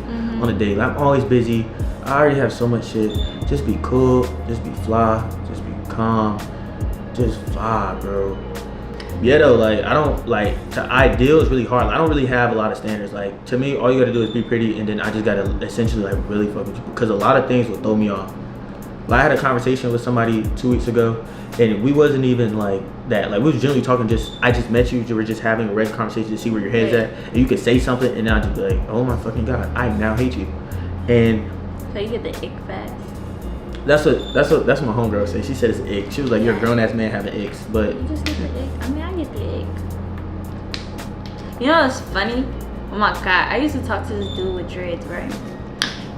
on a day. Like, I'm always busy. I already have so much shit. Just be cool, just be fly, just be calm, just fly, bro. Yeah though, like, I don't, like, to ideal is really hard. Like, I don't really have a lot of standards. Like, to me, all you gotta do is be pretty, and then I just gotta essentially like really fuck with you, because a lot of things will throw me off. Like, I had a conversation with somebody 2 weeks ago, and we wasn't even like that. Like, we was generally talking, I just met you, we were just having a regular conversation to see where your head's at, and you could say something, and then I'd just be like, oh my fucking god, I now hate you. And so you get the ick fast. That's what my homegirl said. She said it's ick. She was like, you're a grown ass man having icks, but you just get the ick. I mean, I get the ick. You know what's funny? Oh my god, I used to talk to this dude with dreads, right?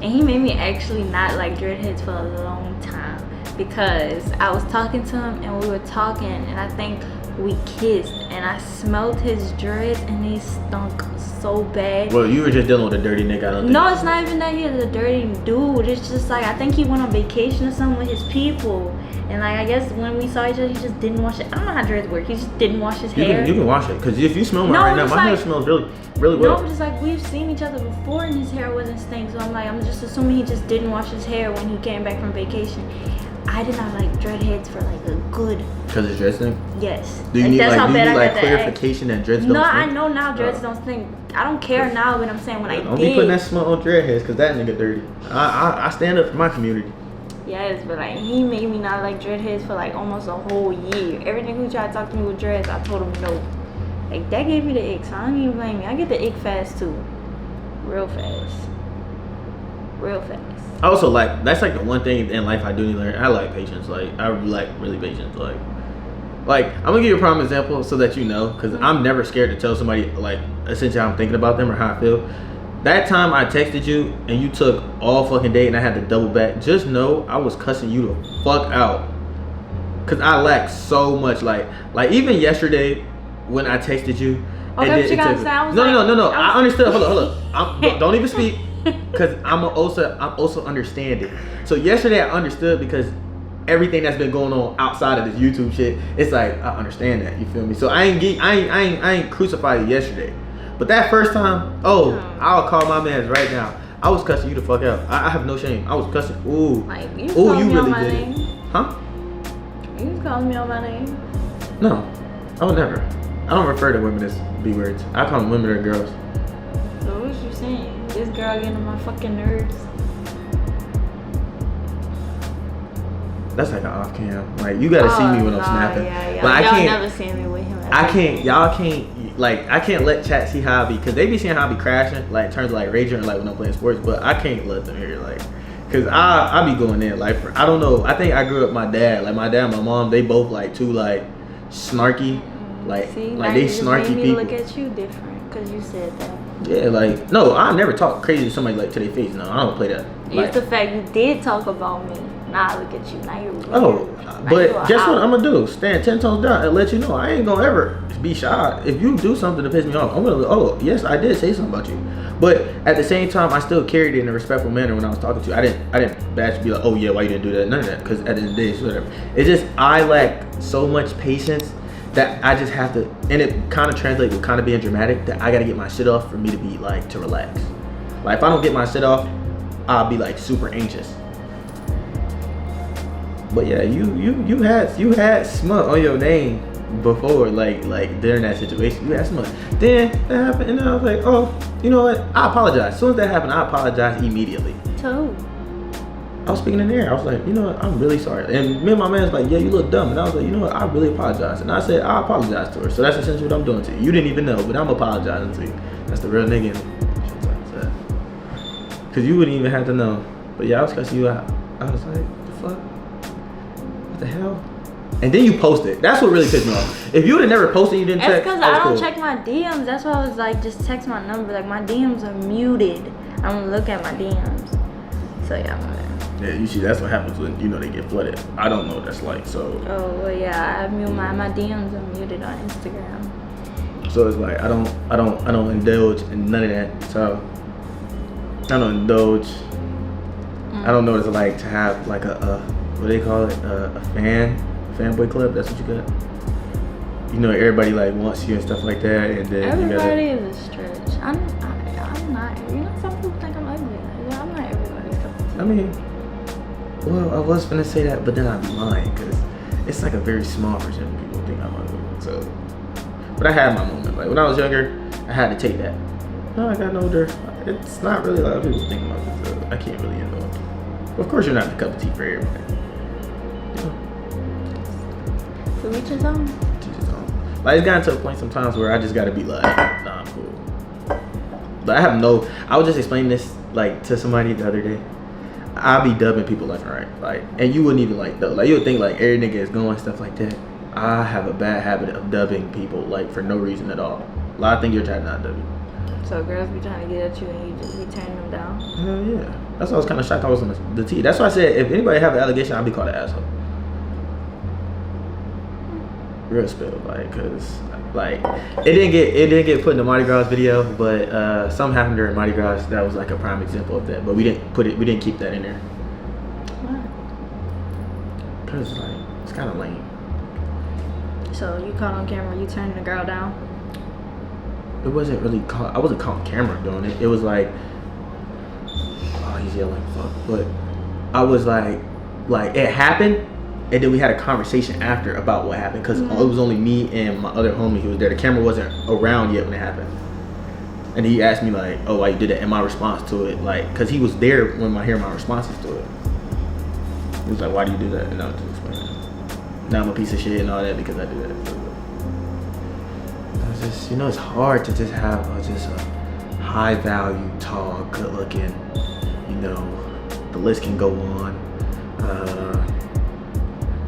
And he made me actually not like dreadheads for a long time, because I was talking to him and we were talking, and I think we kissed, and I smelled his dreads and they stunk so bad. Well, you were just dealing with a dirty nigga. I don't think. No, it's not even that he's a dirty dude. It's just like, I think he went on vacation or something with his people. And like, I guess when we saw each other, he just didn't wash it. I don't know how dreads work. He just didn't wash his hair. You can wash it, because if you smell mine right now, my hair smells really, really well. No, just like, we've seen each other before and his hair wasn't stink. So I'm just assuming he just didn't wash his hair when he came back from vacation. I did not like dreadheads for like a good. Because it's dreads stink? Yes. Do you need like clarification that dreads don't No, stink? I know now dreads don't stink. I don't care now, but I'm saying when I don't be putting that smell on dreadheads, because that nigga dirty. I stand up for my community. Yes, but like, he made me not like dreadheads for like almost a whole year. Everything who tried to talk to me with dreads, I told him no. Like, that gave me the ick, so I don't even blame me. I get the ick fast too. Real fast. Real fast. Also, like, that's like the one thing in life I do need to learn. I like patience. Like, I like really patience. Like I'm gonna give you a prime example so that you know, because I'm never scared to tell somebody like essentially how I'm thinking about them or how I feel. That time I texted you and you took all fucking day and I had to double back. Just know I was cussing you the fuck out, cause I lack so much. Like even yesterday when I texted you. Okay, but you gotta say I was No. I understood. Hold up. Don't even speak. Cause I'm also understanding. So yesterday I understood, because everything that's been going on outside of this YouTube shit, it's like I understand that. You feel me? So I ain't crucified you yesterday. But that first time, I'll call my mans right now. I was cussing you the fuck out. I have no shame. I was cussing. Ooh, like, you really did it. Huh? You was calling me on my name? No, I would never. I don't refer to women as B words. I call them women or girls. So what you saying? This girl getting on my fucking nerves. That's like an off cam. Like, you gotta see me when I'm snapping. Yeah. But y'all never seen me with him. I can't let chat see how I be, because they be seeing how I be crashing, like in terms of like raging or like when I'm playing sports, but I can't let them hear, like, cause I be going in, like, I don't know, I think I grew up my dad and my mom, they both like too like snarky, like, see, like they snarky made me people. look at you different, cause you said that. Yeah, like, no, I never talk crazy to somebody like to their face. No, I don't play that. Like, it's the fact you did talk about me. Now I look at you. Now you're weird. Oh, but guess what I'm gonna do? Stand 10 toes down and let you know I ain't gonna ever be shy. If you do something to piss me off, I'm gonna, yes, I did say something about you. But at the same time, I still carried it in a respectful manner when I was talking to you. I didn't bash, be like, oh yeah, why you didn't do that? None of that. Because at the end of the day, it's whatever. It's just, I lack so much patience that I just have to, and it kind of translates with kind of being dramatic, that I gotta get my shit off for me to be like, to relax. Like, if I don't get my shit off, I'll be like super anxious. But yeah, you had smut on your name before, like during that situation. You had smut. Then that happened, and then I was like, oh, you know what? I apologize. As soon as that happened, I apologized immediately. So I was speaking in the air. I was like, you know what? I'm really sorry. And me and my man was like, yeah, you look dumb. And I was like, you know what? I really apologize. And I said, I apologize to her. So that's essentially what I'm doing to you. You didn't even know, but I'm apologizing to you. That's the real nigga in me. Shit like that. Cause you wouldn't even have to know. But yeah, I was cussing you out. I was like, what the fuck? What the hell? And then you posted. That's what really pissed me off. If you would have never posted, you didn't text. That's because I don't check my DMs. That's why I was like, just text my number. Like, my DMs are muted. I don't look at my DMs. So yeah, my bad. Yeah, you see, that's what happens when, you know, they get flooded. I don't know what that's like, so. Oh, well, yeah, I mute my DMs are muted on Instagram. So it's like, I don't indulge in none of that. So I don't indulge. I don't know what it's like to have like a what do they call it? A fanboy club. That's what you got. You know, everybody like wants you and stuff like that, and then everybody is a stretch. I'm not. You know, some people think I'm ugly. I'm not everybody's cup of tea. I mean, well, I was gonna say that, but then I'd be lying, because it's like a very small percentage of people think I'm ugly. So, but I had my moment. Like when I was younger, I had to take that. No, I got older. It's not really a lot of people think I'm ugly, so I can't really indulge. Of course, you're not the cup of tea for everybody. You know. So each his own. Each his own. Like, it's gotten to a point sometimes where I just gotta be like, nah, I'm cool. But I was just explaining this like to somebody the other day. I be dubbing people left and right, like, and you wouldn't even like though. Like, you would think like every nigga is going stuff like that. I have a bad habit of dubbing people like for no reason at all. A lot of things you're trying to not dub. So girls be trying to get at you and you just be turning them down? Hell yeah. That's why I was kind of shocked I was on the T. That's why I said if anybody have an allegation, I'd be called an asshole. Real spill, like, cause like it didn't get put in the Mardi Gras video, but something happened during Mardi Gras that was like a prime example of that. But we didn't keep that in there. Why? Cause like it's kind of lame. So you caught on camera, you turning the girl down? It wasn't really caught. I wasn't caught on camera doing it. It was like, oh, he's yelling fuck. But I was like it happened, and then we had a conversation after about what happened, because it was only me and my other homie who was there. The camera wasn't around yet when it happened. And he asked me like, oh, why you did that? And my response to it, like, cause he was there when I hear my responses to it. He was like, why do you do that? And I was just explaining. Now I'm a piece of shit and all that because I do that. I was just, you know, it's hard to just have just a high value, tall, good looking, you know, the list can go on.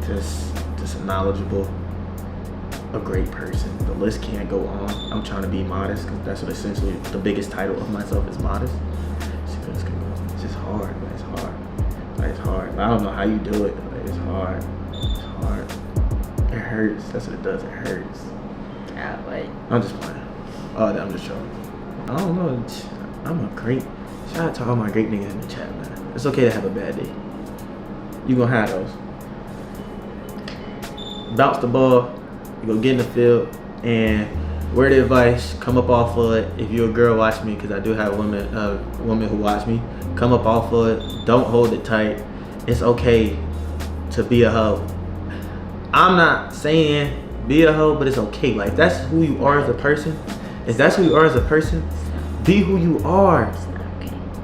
Just a knowledgeable, a great person. The list can't go on. I'm trying to be modest because that's what essentially the biggest title of myself is, modest. It's just hard, man. It's hard. Like, it's hard. I don't know how you do it. Like, it's hard. It's hard. It hurts. That's what it does. It hurts. Yeah, wait. I'm just playing. Oh, I'm just joking. I don't know. I'm a great. Shout out to all my great niggas in the chat, man. It's okay to have a bad day. You gonna have those. Bounce the ball. You go get in the field, and word of advice: come up off of it. If you're a girl, watch me, because I do have women who watch me. Come up off of it. Don't hold it tight. It's okay to be a hoe. I'm not saying be a hoe, but it's okay. Like, that's who you are as a person. If that's who you are as a person, be who you are.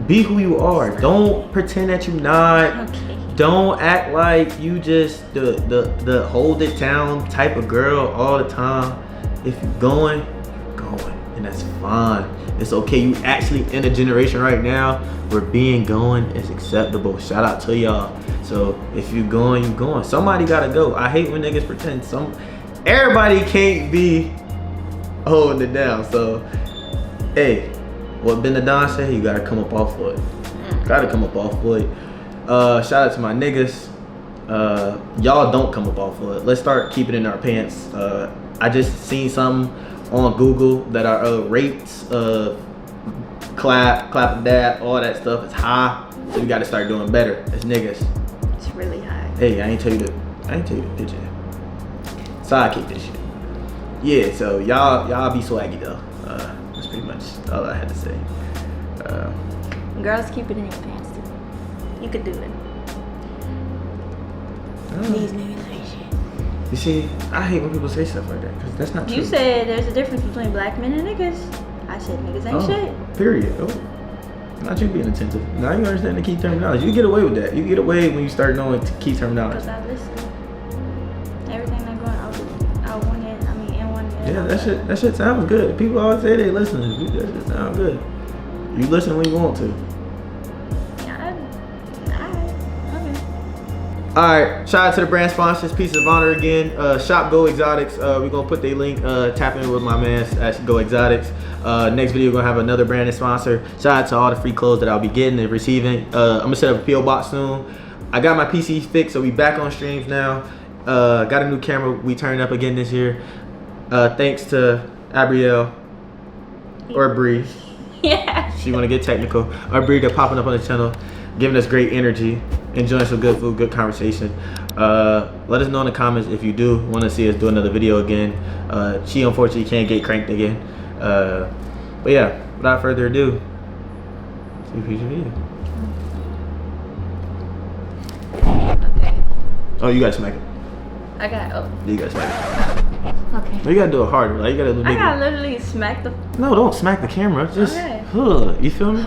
Be who you are. Don't pretend that you're not. Okay. Don't act like you just the hold it down type of girl all the time. If you're going, and that's fine. It's okay. You actually in a generation right now where being going is acceptable. Shout out to y'all. So if you're going, you're going. Somebody gotta go. I hate when niggas pretend everybody can't be holding it down. So hey, what Ben the Don said, you gotta come up off of it. Gotta come up off of it. Shout out to my niggas. Y'all don't come up off of it. Let's start keeping it in our pants. I just seen something on Google that our rates of clap and dab, all that stuff is high. So we gotta start doing better as niggas. It's really high. Hey, I ain't tell you the picture. Sidekick this shit. Yeah, so y'all be swaggy though. That's pretty much all I had to say. Girls, keep it in your pants too. You could do it. These niggas ain't shit. You see, I hate when people say stuff like that, because that's not true. You said there's a difference between black men and niggas. I said niggas ain't shit. Period. Oh. Not you being attentive. Now you understand the key terminology. You get away with that. You get away when you start knowing key terminology. Because I listen. Everything that going out one ear, in one ear. Yeah, that shit sounds good. People always say they listen. That shit sounds good. You listen when you want to. Alright, shout out to the brand sponsors, Pieces of Honor again. Shop Go Exotics. We're gonna put their link, tap in with my man at Go Exotics. Next video, we're gonna have another branded sponsor. Shout out to all the free clothes that I'll be getting and receiving. I'm gonna set up a PO box soon. I got my PC fixed, so we back on streams now. Got a new camera, we turned up again this year. Thanks to Abrielle or Bri. Yeah. She wanna get technical. Or Bri, they're popping up on the channel, giving us great energy. Enjoying some good food, good conversation. Let us know in the comments if you do want to see us do another video again. She unfortunately can't get cranked again. But yeah, without further ado, see you future video. Okay. Oh, you gotta smack it. I got. Oh. You gotta smack it. Okay. No, you gotta do it harder. Like, you gotta make I gotta literally smack the. No, don't smack the camera. Just, okay. You feel me?